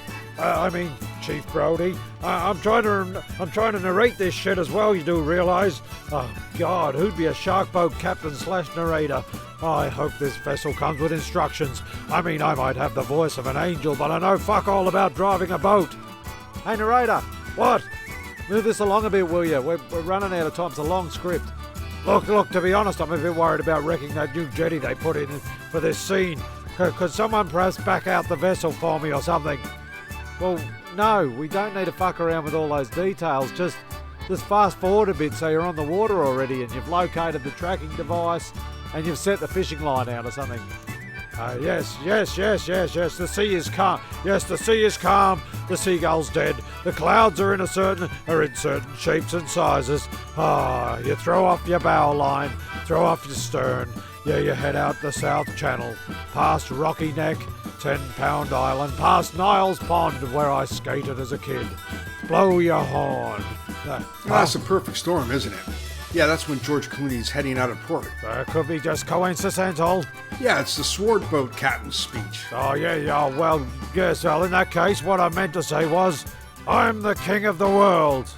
Chief Brody. I'm trying to narrate this shit as well, you do realise. Oh, God, who'd be a shark boat captain / narrator? I hope this vessel comes with instructions. I might have the voice of an angel, but I know fuck all about driving a boat. Hey, narrator. What? Move this along a bit, will you? We're running out of time. It's a long script. Look, to be honest, I'm a bit worried about wrecking that new jetty they put in for this scene. Could someone perhaps back out the vessel for me or something? Well, no, we don't need to fuck around with all those details. Just fast forward a bit so you're on the water already and you've located the tracking device and you've set the fishing line out or something. Yes. The sea is calm. Yes, the sea is calm. The seagull's dead. The clouds are in certain shapes and sizes. You throw off your bow line, throw off your stern. Yeah, you head out the South Channel, past Rocky Neck, 10-Pound Island, past Niles Pond, where I skated as a kid. Blow your horn. That's a perfect storm, isn't it? Yeah, that's when George Clooney's heading out of port. Could be just coincidental. Yeah, it's the sword boat captain's speech. Oh, yeah, well, yes, well, in that case, what I meant to say was, I'm the king of the world.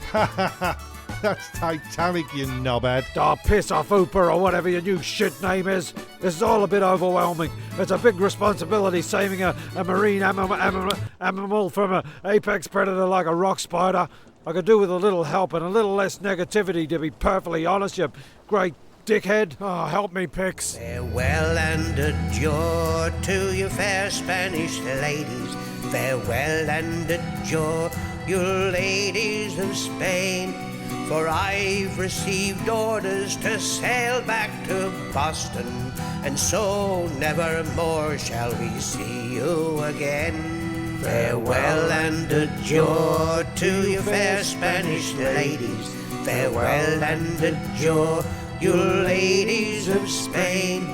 That's Titanic, you knobhead. Oh, piss off, Hooper, or whatever your new shit name is. This is all a bit overwhelming. It's a big responsibility saving a marine animal from an apex predator like a rock spider. I could do with a little help and a little less negativity, to be perfectly honest, you great dickhead. Oh, help me, Pix. Farewell and adieu to you fair Spanish ladies. Farewell and adieu, you ladies of Spain. For I've received orders to sail back to Boston, and so never more shall we see you again. Farewell and adieu to you fair Spanish ladies. Farewell and adieu, you ladies of Spain.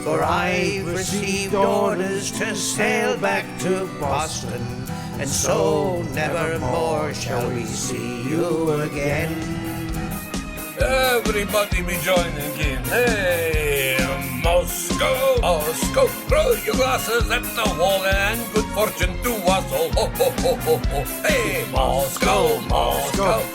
For I've received orders to sail back to Boston, and so never more shall we see you again. Everybody be joining in. Hey, Moscow, throw your glasses at the wall and good fortune to us all. Ho, ho, ho, ho, ho. Hey, Moscow,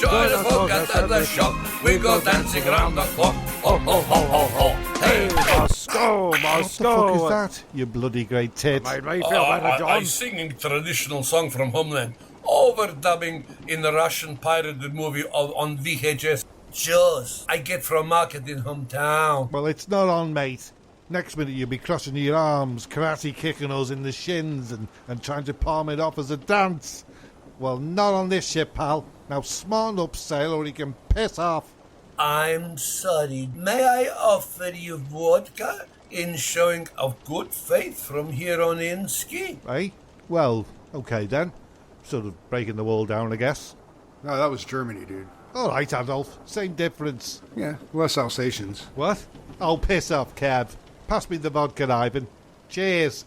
join us folk at the shop. We go dancing round the clock. Ho, ho, ho, ho, ho. Hey, Moscow. Must go, What must the fuck go. is that, you bloody great tit? Made me feel better, John. I singing traditional song from homeland, overdubbing in the Russian pirated movie on VHS. Jaws I get from market in hometown. Well, it's not on, mate. Next minute you'll be crossing your arms, karate kicking us in the shins and trying to palm it off as a dance. Well, not on this ship, pal. Now smarten up, sail, or you can piss off. I'm sorry. May I offer you vodka in showing of good faith from here on in, Ski? Eh? Well, okay then. Sort of breaking the wall down, I guess. No, that was Germany, dude. All right, Adolf. Same difference. Yeah, less Alsatians. What? Oh, piss off, Kev. Pass me the vodka, Ivan. Cheers.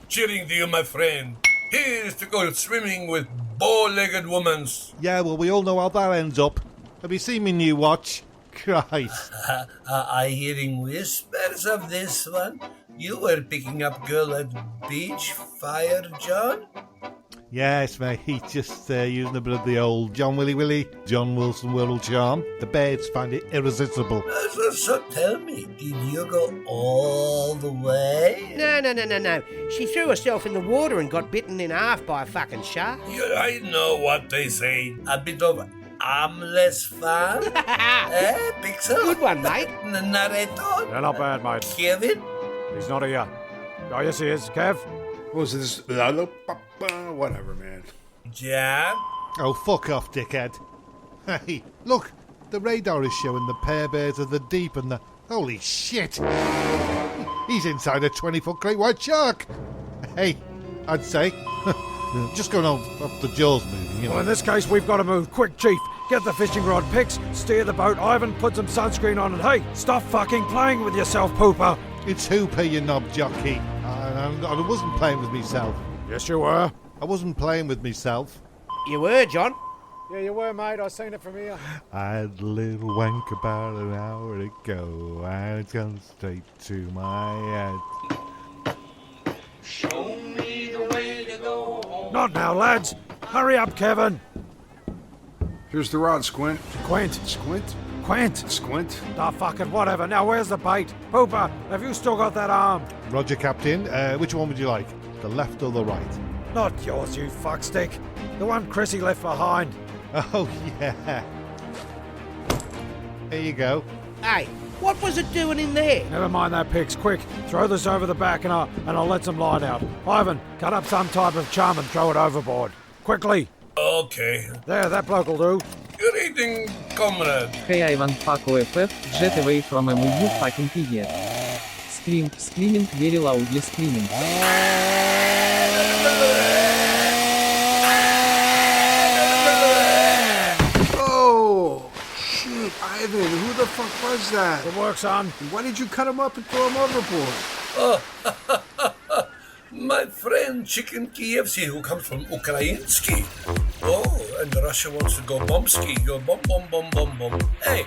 Cheering to you, my friend. Here's to go swimming with bow-legged women. Yeah, well, we all know how that ends up. Have you seen me new watch? Christ. I hearing whispers of this one. You were picking up girl at beach fire, John? Yes, mate. Just using a bit of the old John Willy, John Wilson World Charm. The birds find it irresistible. So tell me, did you go all the way? No. She threw herself in the water and got bitten in half by a fucking shark. I know what they say. A bit of armless fun. Pixie? Good one, mate. Narrator? Yeah, not bad, mate. Kevin? He's not here. Oh, yes, he is. Kev? What was this? Whatever, man. Jam? Oh, fuck off, dickhead. Hey, look. The radar is showing the pair bears of the deep and the... Holy shit. He's inside a 20-foot great white shark. Hey, I'd say. Just going on up the jaws moving, you know. Well, in this case, we've got to move. Quick, Chief. Get the fishing rod, Pix. Steer the boat. Ivan, put some sunscreen on. And hey, stop fucking playing with yourself, Pooper. It's Hooper, you knob jockey. I wasn't playing with myself. Yes, you were. I wasn't playing with myself. You were, John. Yeah, you were, mate. I seen it from here. I had a little wank about an hour ago, and it's gone straight to my head. Show me the way to go home. Not now, lads. Hurry up, Kevin. Here's the rod, Squint. Quint. Squint? Quint. Squint? Ah, fuck it, whatever. Now, where's the bait? Pooper, have you still got that arm? Roger, Captain. Which one would you like? The left or the right? Not yours, you fuckstick. The one Chrissy left behind. Oh, yeah. Here you go. Hey, what was it doing in there? Never mind that, Pix. Quick, throw this over the back and I'll let some line out. Ivan, cut up some type of charm and throw it overboard. Quickly. Okay. There, that bloke'll do. Good evening, comrade. Hey Ivan, fuck OFF, jet away from a you fucking idiot. Screaming, very loudly screaming. Oh, shit, Ivan, who the fuck was that? Good work, son. Why did you cut him up and throw him overboard? Oh, my friend Chicken KFC who comes from Ukrainsky. Oh, and Russia wants to go bombski, go bomb, bomb, bomb, bomb, bomb. Hey.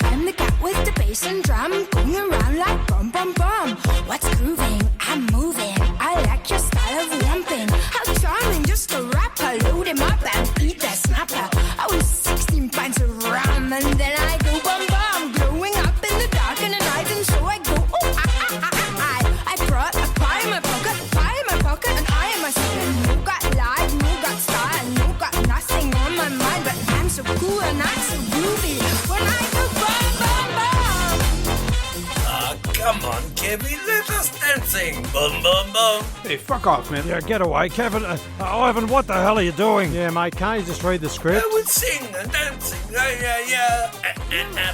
I'm the cat with the bass and drum, going around like bum bum bum. What's grooving? I'm moving. I like your style of lumping. How charming, just a rapper. Load him up and eat that snapper. I was 16 pints of rum and then I go bum bum. Glowing up in the dark in the night and so I go I brought a pie in my pocket, and I am a student. No got life, no got style, no got nothing on my mind, but I'm so cool and I'm so groovy when I go bum bum bum. Ah, come on, Kevin, let us dancing. Bum, bum, bum. Hey, fuck off, man. Yeah, get away. Kevin, Ivan, what the hell are you doing? Yeah, mate, can't you just read the script? I would sing and dancing. Yeah.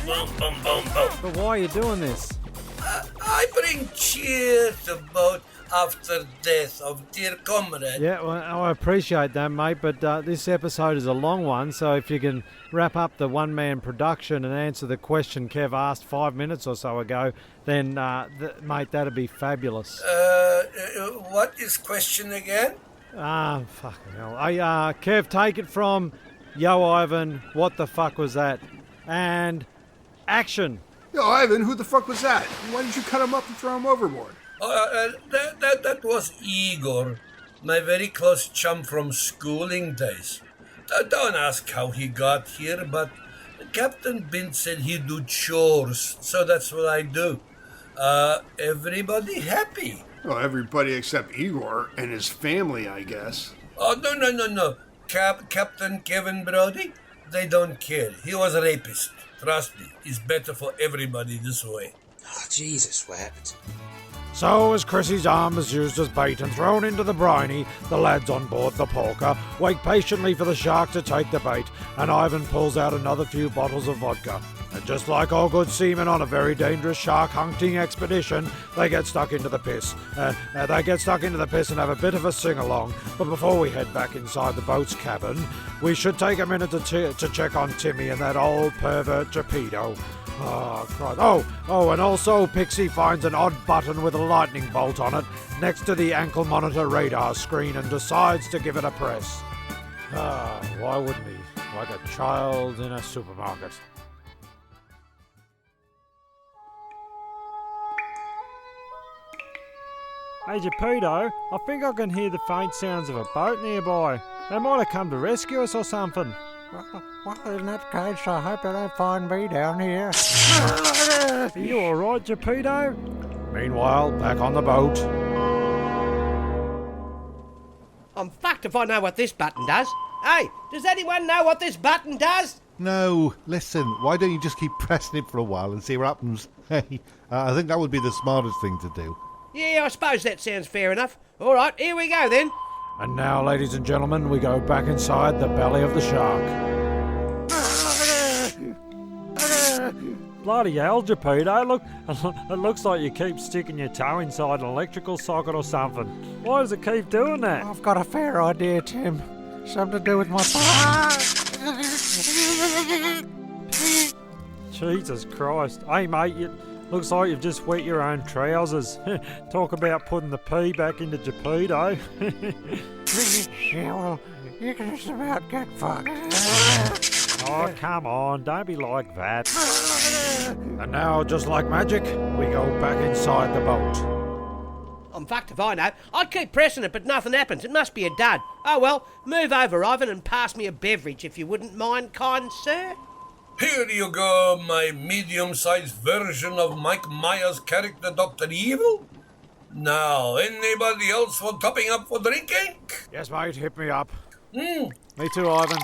Boom, boom, boom, boom. But why are you doing this? I bring cheer to boat after death of dear comrade. Yeah, well, I appreciate that, mate, but this episode is a long one, so if you can wrap up the one-man production and answer the question Kev asked 5 minutes or so ago, then, mate, that'd be fabulous. What is question again? Fucking hell. Kev, take it from Yo, Ivan, what the fuck was that? And action. Yo, Ivan, who the fuck was that? Why did you cut him up and throw him overboard? That was Igor, my very close chum from schooling days. Don't ask how he got here, but Captain Bint said he'd do chores, so that's what I do. Everybody happy? Well, everybody except Igor and his family, I guess. Oh, no. Captain Kevin Brody? They don't care. He was a rapist. Trust me, it's better for everybody this way. Oh, Jesus wept. So, as Chrissy's arm is used as bait and thrown into the briny, the lads on board the Porker wait patiently for the shark to take the bait, and Ivan pulls out another few bottles of vodka. And just like all good seamen on a very dangerous shark hunting expedition, they get stuck into the piss. They get stuck into the piss and have a bit of a sing-along. But before we head back inside the boat's cabin, we should take a minute to check on Timmy and that old pervert Geppetto. Oh, Christ. Oh, and also Pixie finds an odd button with a lightning bolt on it next to the ankle monitor radar screen and decides to give it a press. Why wouldn't he? Like a child in a supermarket. Hey Geppetto, I think I can hear the faint sounds of a boat nearby. They might have come to rescue us or something. Well, in that case, I hope they don't find me down here. Are you alright, Geppetto? Meanwhile, back on the boat. I'm fucked if I know what this button does. Hey, does anyone know what this button does? No, listen, why don't you just keep pressing it for a while and see what happens? Hey, I think that would be the smartest thing to do. Yeah, I suppose that sounds fair enough. All right, here we go then. And now, ladies and gentlemen, we go back inside the belly of the shark. Bloody hell, Geppetto, look, it looks like you keep sticking your toe inside an electrical socket or something. Why does it keep doing that? I've got a fair idea, Tim. Something to do with my... Jesus Christ. Hey, mate, looks like you've just wet your own trousers. Talk about putting the pee back into Geppetto. Yeah, well, you can just about get fucked. Oh, come on, don't be like that. And now, just like magic, we go back inside the boat. I'm fucked if I know. I'd keep pressing it, but nothing happens. It must be a dud. Oh well, move over, Ivan, and pass me a beverage, if you wouldn't mind, kind sir. Here you go, my medium-sized version of Mike Myers' character, Dr. Evil. Now, anybody else for topping up for drinking? Yes, mate, hit me up. Me too, Ivan.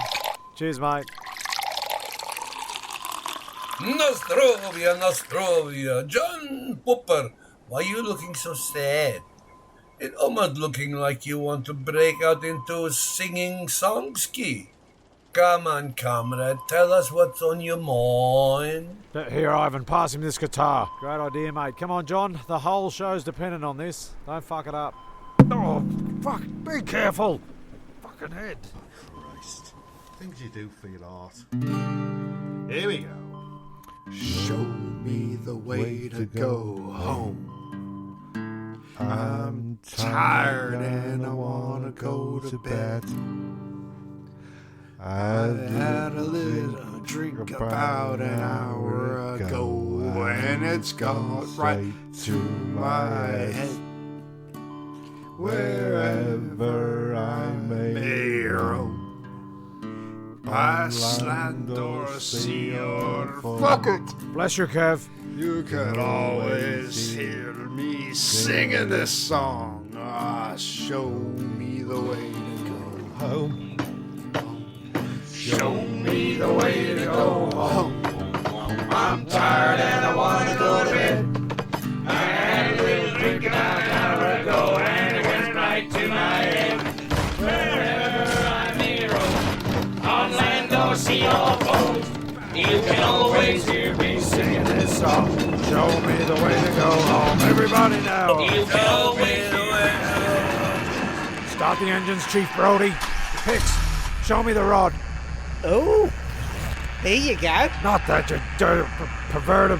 Cheers, mate. Nostrovia. John Popper, why are you looking so sad? It almost looking like you want to break out into a singing songski. Come on, comrade, tell us what's on your mind. Here, Ivan, pass him this guitar. Great idea, mate. Come on, John. The whole show's dependent on this. Don't fuck it up. Oh, fuck, be careful. Fucking head. Christ. Things you do for your art. Here we go. Show me the way to go home. I'm tired and I want to go to bed. I had a little drink about an hour ago, and it's gone right to my head. Wherever I may roam, by land or sea or fuck it. Bless you, Kev. You can always hear me singing this song. Show me the way to go home. Show me the way to go home. I'm tired and I want to go to bed. I had a little drink about an hour ago and it went right to my head. Wherever I may roam, on land or sea or boat, you can always hear me singing this song. Show me the way to go home. Everybody now. You can always the way to go. Start the engines, Chief Brody. Pix, show me the rod. Oh, there you go. Not that, you dirty perverted...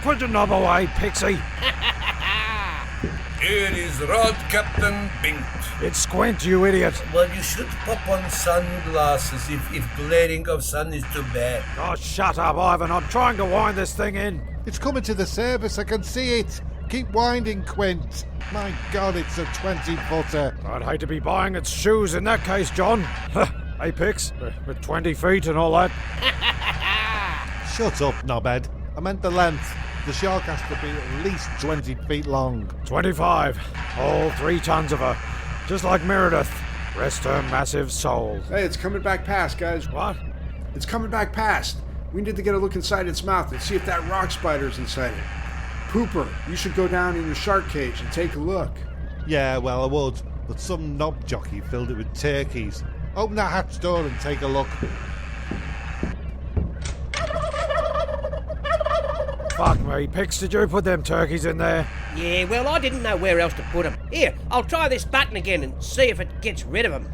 Put your knob away, Pixie. Here is Rod Captain Bink. It's Quint, you idiot. Well, you should pop on sunglasses if glaring of sun is too bad. Oh, shut up, Ivan. I'm trying to wind this thing in. It's coming to the service, I can see it. Keep winding, Quint. My God, it's a 20-footer. I'd hate to be buying its shoes in that case, John. Hey, Pix, with 20 feet and all that. Shut up, knobhead. I meant the length. The shark has to be at least 20 feet long. 25. All 3 tons of her. Just like Meredith. Rest her massive soul. Hey, it's coming back past, guys. What? It's coming back past. We need to get a look inside its mouth and see if that rock spider's inside it. Pooper, you should go down in your shark cage and take a look. Yeah, well, I would, but some knob jockey filled it with turkeys. Open that hatch door and take a look. Fuck me, Pix, did you put them turkeys in there? Yeah, well, I didn't know where else to put them. Here, I'll try this button again and see if it gets rid of them.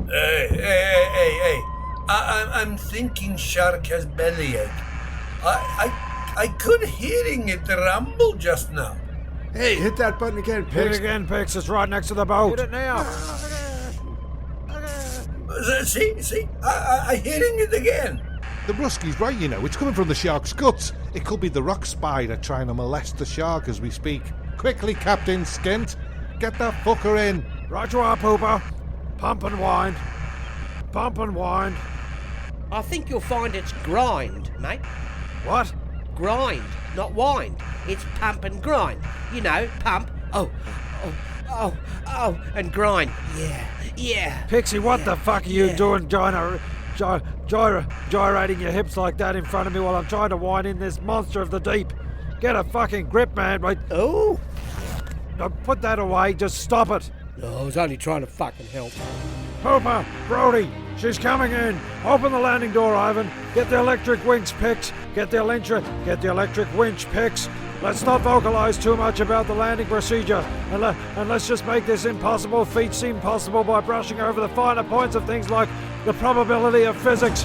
Hey. I'm thinking shark has bellyache. I could hearing it rumble just now. Hey, hit that button again, Pix. Hit it again, Pix, it's right next to the boat. Hit it now. See? I hearing it again. The Brusky's right, you know. It's coming from the shark's guts. It could be the rock spider trying to molest the shark as we speak. Quickly, Captain Skint. Get that fucker in. Right you are, Pooper. Pump and wind. Pump and wind. I think you'll find it's grind, mate. What? Grind, not wind. It's pump and grind. You know, pump, and grind. Yeah. Pixie, what the fuck are you doing, gyrating your hips like that in front of me while I'm trying to wind in this monster of the deep? Get a fucking grip, man. Wait. Oh. No, put that away. Just stop it. No, I was only trying to fucking help. Hooper, Brody, she's coming in. Open the landing door, Ivan. Get the electric winch, Pix. Get the electric winch, Pix. Let's not vocalize too much about the landing procedure, and let's just make this impossible feat seem possible by brushing over the finer points of things like the probability of physics.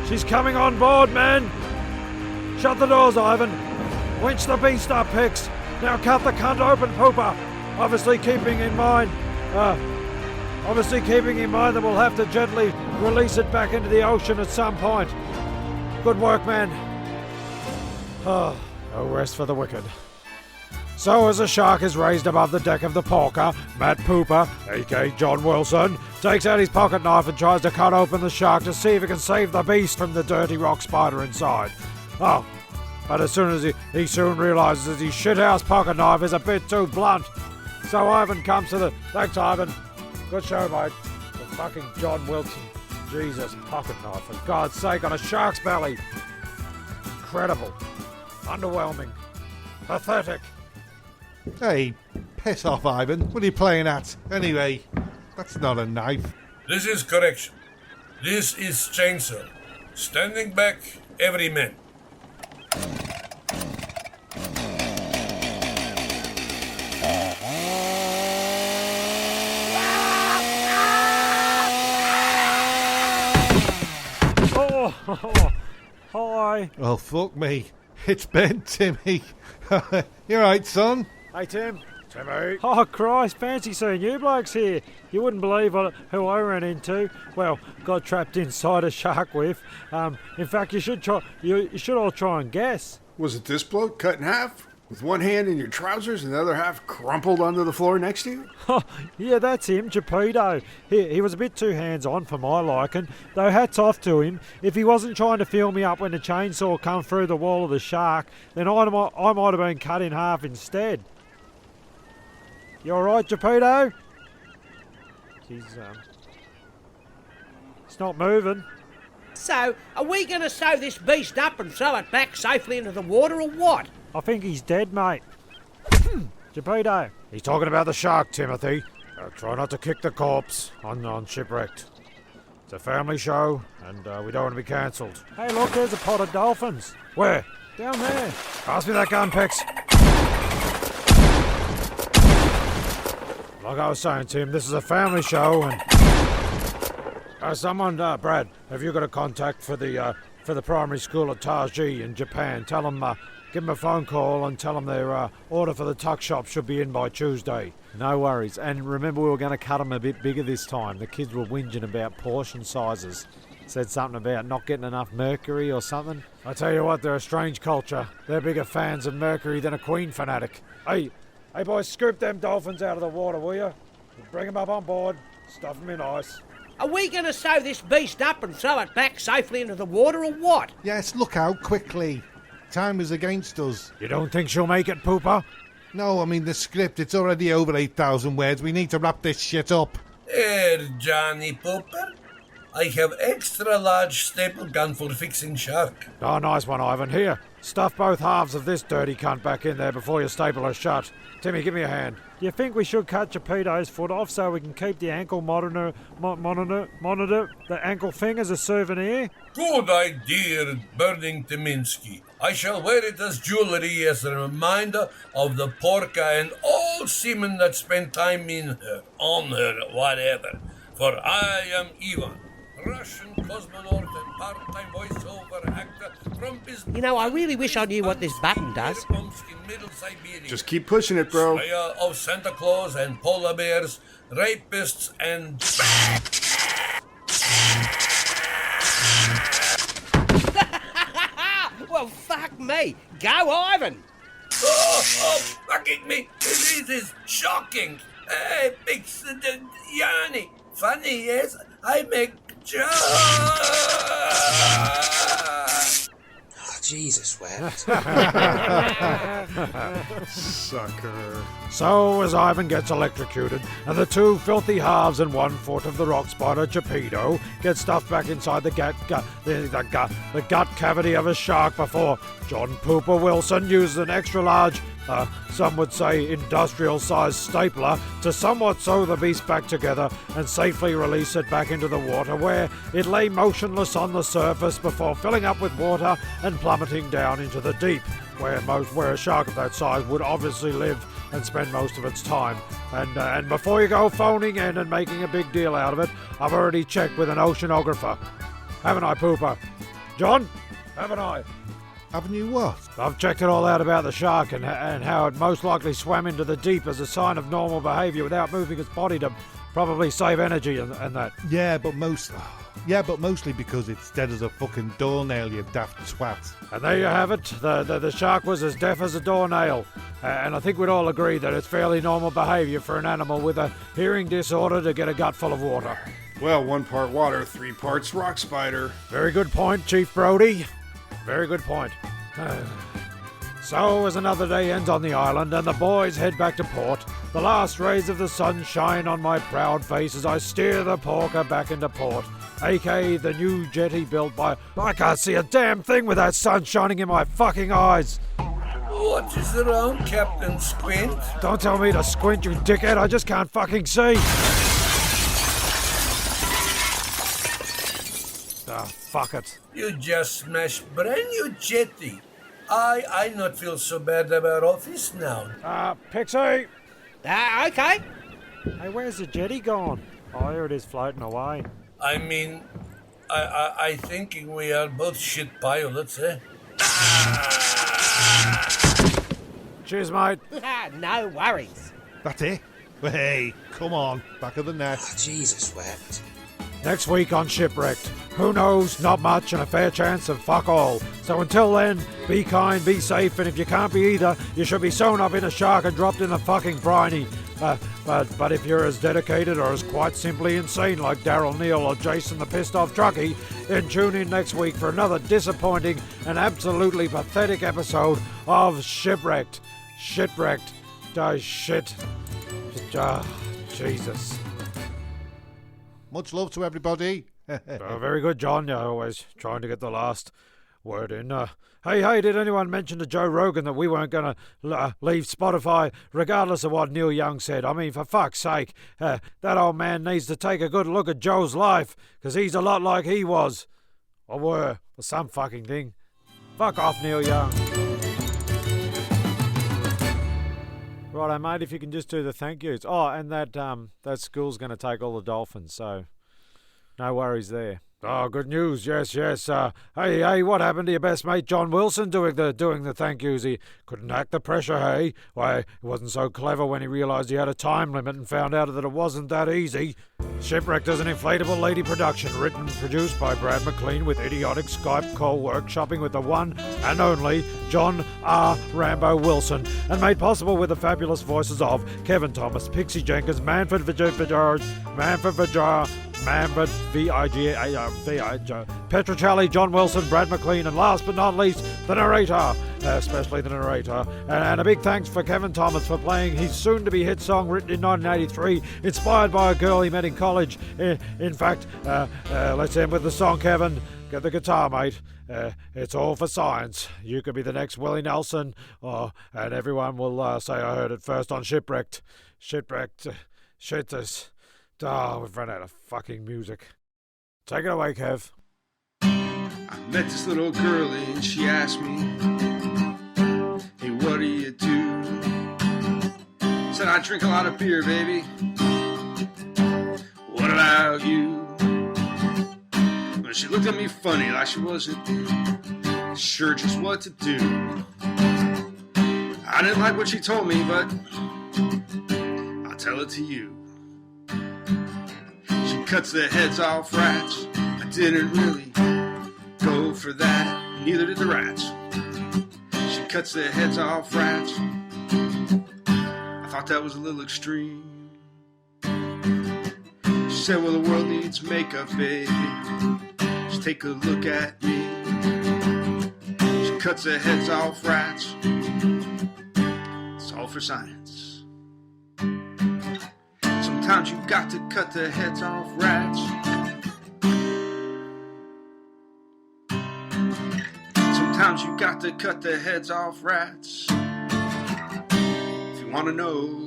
She's coming on board, man. Shut the doors, Ivan. Winch the beast up, Pix. Now cut the cunt open, Pooper. Obviously keeping in mind that we'll have to gently release it back into the ocean at some point. Good work, man. Oh, no rest for the wicked. So as the shark is raised above the deck of the Porker, Matt Pooper, aka John Wilson, takes out his pocket knife and tries to cut open the shark to see if he can save the beast from the dirty rock spider inside. Oh, but as soon as he soon realises his shithouse pocket knife is a bit too blunt. So Ivan comes to the... Thanks, Ivan. Good show, mate. The fucking John Wilson. Jesus, pocket knife, for God's sake, on a shark's belly. Incredible. Underwhelming. Pathetic. Hey, piss off, Ivan. What are you playing at? Anyway, that's not a knife. This is correction. This is chainsaw. Standing back, every man. Oh, hi. Oh, fuck me. It's Ben, Timmy. You alright, son? Hey, Tim. Timmy. Oh, Christ, fancy seeing you blokes here. You wouldn't believe who I ran into. Well, got trapped inside a shark with. In fact, you should all try and guess. Was it this bloke cut in half? With one hand in your trousers and the other half crumpled onto the floor next to you? Yeah, that's him, Geppetto. He was a bit too hands-on for my liking, though hats off to him. If he wasn't trying to fill me up when the chainsaw come through the wall of the shark, then I might have been cut in half instead. You alright, Geppetto? He's not moving. So, are we going to sew this beast up and throw it back safely into the water or what? I think he's dead, mate. Geppetto. He's talking about the shark, Timothy. Try not to kick the corpse on Shipwrecked. It's a family show, and we don't want to be cancelled. Hey, look, there's a pot of dolphins. Where? Down there. Pass me that gun, Pix. Like I was saying, Tim, this is a family show, and... Brad, have you got a contact for the primary school at Taji in Japan? Tell them, give them a phone call and tell them their order for the tuck shop should be in by Tuesday. No worries. And remember, we were going to cut them a bit bigger this time. The kids were whinging about portion sizes. Said something about not getting enough mercury or something. I tell you what, they're a strange culture. They're bigger fans of mercury than a Queen fanatic. Hey boys, scoop them dolphins out of the water, will you? Bring them up on board. Stuff him in ice. Are we going to sew this beast up and throw it back safely into the water or what? Yes, look out, quickly. Time is against us. You don't think she'll make it, Pooper? No, I mean the script, it's already over 8,000 words. We need to wrap this shit up. Here, Johnny Pooper. I have extra large staple gun for fixing shark. Oh, nice one, Ivan. Here, stuff both halves of this dirty cunt back in there before you staple her shut. Timmy, give me a hand. Do you think we should cut Geppetto's foot off so we can keep the ankle monitor, the ankle thing as a souvenir? Good idea, Burning Tyminski. I shall wear it as jewelry as a reminder of the porka and all seamen that spent time in her, on her, whatever. For I am Ivan, Russian cosmonaut and part-time voiceover actor from business. You know, I really wish I knew what this button does. Just keep pushing it, bro. Slayer of Santa Claus and polar bears, rapists and... Well, fuck me. Go, Ivan. Oh, fucking me. This is shocking. Hey, Pixie, Yanni. Funny, yes? I make jokes. Oh, Jesus wept. Sucker. So, as Ivan gets electrocuted, and the two filthy halves and 1 foot of the rock spider Geppetto get stuffed back inside the gut cavity of a shark before John Pooper Wilson uses an extra large, some would say industrial-sized stapler to somewhat sew the beast back together and safely release it back into the water, where it lay motionless on the surface before filling up with water and plummeting down into the deep, where a shark of that size would obviously live and spend most of its time. And before you go phoning in and making a big deal out of it, I've already checked with an oceanographer. Haven't I, Pooper? John? Haven't I? Haven't you what? I've checked it all out about the shark and how it most likely swam into the deep as a sign of normal behaviour without moving its body to probably save energy and that. Yeah, but mostly because it's dead as a fucking doornail, you daft twat. And there you have it. The shark was as deaf as a doornail. And I think we'd all agree that it's fairly normal behaviour for an animal with a hearing disorder to get a gut full of water. Well, 1 part water, 3 parts rock spider. Very good point, Chief Brody. Very good point. So, as another day ends on the island and the boys head back to port, the last rays of the sun shine on my proud face as I steer the porker back into port, aka the new jetty built by... I can't see a damn thing with that sun shining in my fucking eyes. What is wrong, Captain Squint? Don't tell me to squint, you dickhead. I just can't fucking see. Fuck it. You just smashed brand new jetty. I not feel so bad about office now. Pixie! Okay. Hey, where's the jetty gone? Oh, here it is floating away. I mean, I thinking we are both shit pilots, eh? Cheers, mate. No worries. That's it? Well, hey, come on, back of the net. Oh, Jesus wept. Next week on Shipwrecked. Who knows? Not much and a fair chance of fuck all. So until then, be kind, be safe, and if you can't be either, you should be sewn up in a shark and dropped in the fucking briny. But if you're as dedicated or as quite simply insane like Daryl Neal or Jason the Pissed Off Truckee, then tune in next week for another disappointing and absolutely pathetic episode of Shipwrecked. Shipwrecked. Shit. Jesus. Much love to everybody. Very good, John. You're always trying to get the last word in. Hey, did anyone mention to Joe Rogan that we weren't going to leave Spotify regardless of what Neil Young said? I mean, for fuck's sake, that old man needs to take a good look at Joe's life, because he's a lot like he was. Or were, or some fucking thing. Fuck off, Neil Young. Righto, mate, if you can just do the thank yous. Oh, and that school's going to take all the dolphins, so no worries there. Oh, good news. Yes. Hey, what happened to your best mate John Wilson doing the thank yous? He couldn't hack the pressure, hey? Why, he wasn't so clever when he realised he had a time limit and found out that it wasn't that easy. Shipwrecked is an inflatable lady production, written and produced by Brad Maclean with idiotic Skype call workshopping with the one and only John R. Rambo Wilson, and made possible with the fabulous voices of Kevin Thomas, Pixie Jenkins, Manfred Vjars, PetchraChelli, John Wilson, Brad Maclean, and last but not least, the narrator, especially the narrator. And a big thanks for Kevin Thomas for playing his soon-to-be hit song written in 1983, inspired by a girl he met in college. In fact, let's end with the song, Kevin. Get the guitar, mate. It's all for science. You could be the next Willie Nelson, and everyone will say I heard it first on Shipwrecked. Shitters. Oh, we've run out of fucking music. Take it away, Kev. I met this little girlie and she asked me, hey, what do you do? Said, I drink a lot of beer, baby. What about you? But she looked at me funny like she wasn't sure just what to do. I didn't like what she told me, but I'll tell it to you. She cuts the heads off rats. I didn't really go for that, neither did the rats. She cuts the heads off rats. I thought that was a little extreme. She said, well, the world needs makeup, baby. Just take a look at me. She cuts the heads off rats. It's all for science. Sometimes you got to cut the heads off rats. Sometimes you got to cut the heads off rats. If you want to know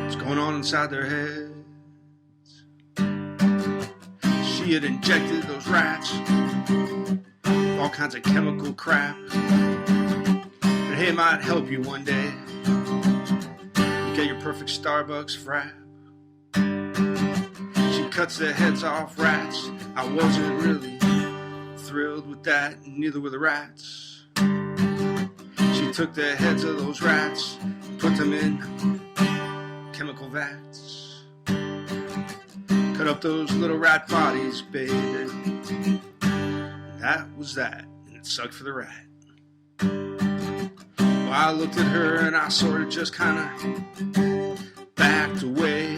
what's going on inside their heads. She had injected those rats with all kinds of chemical crap. But hey, it might help you one day. You get your perfect Starbucks frap. She cuts the heads off rats. I wasn't really thrilled with that, neither were the rats. She took the heads of those rats, put them in chemical vats, cut up those little rat bodies, baby. And that was that, and it sucked for the rat. Well, I looked at her and I sort of just kind of backed away.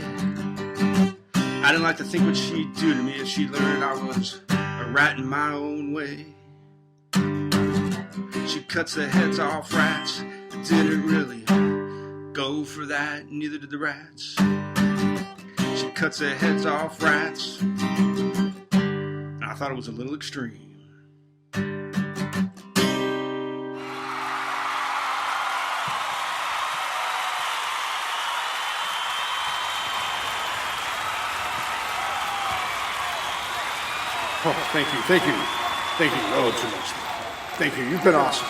I didn't like to think what she'd do to me if she learned I was a rat in my own way. She cuts the heads off rats. I didn't really go for that, neither did the rats. She cuts the heads off rats. And I thought it was a little extreme. Oh, thank you. Oh, too much. Thank you. You've been awesome.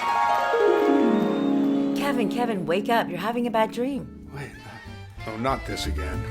Kevin, wake up. You're having a bad dream. Wait. Oh, not this again.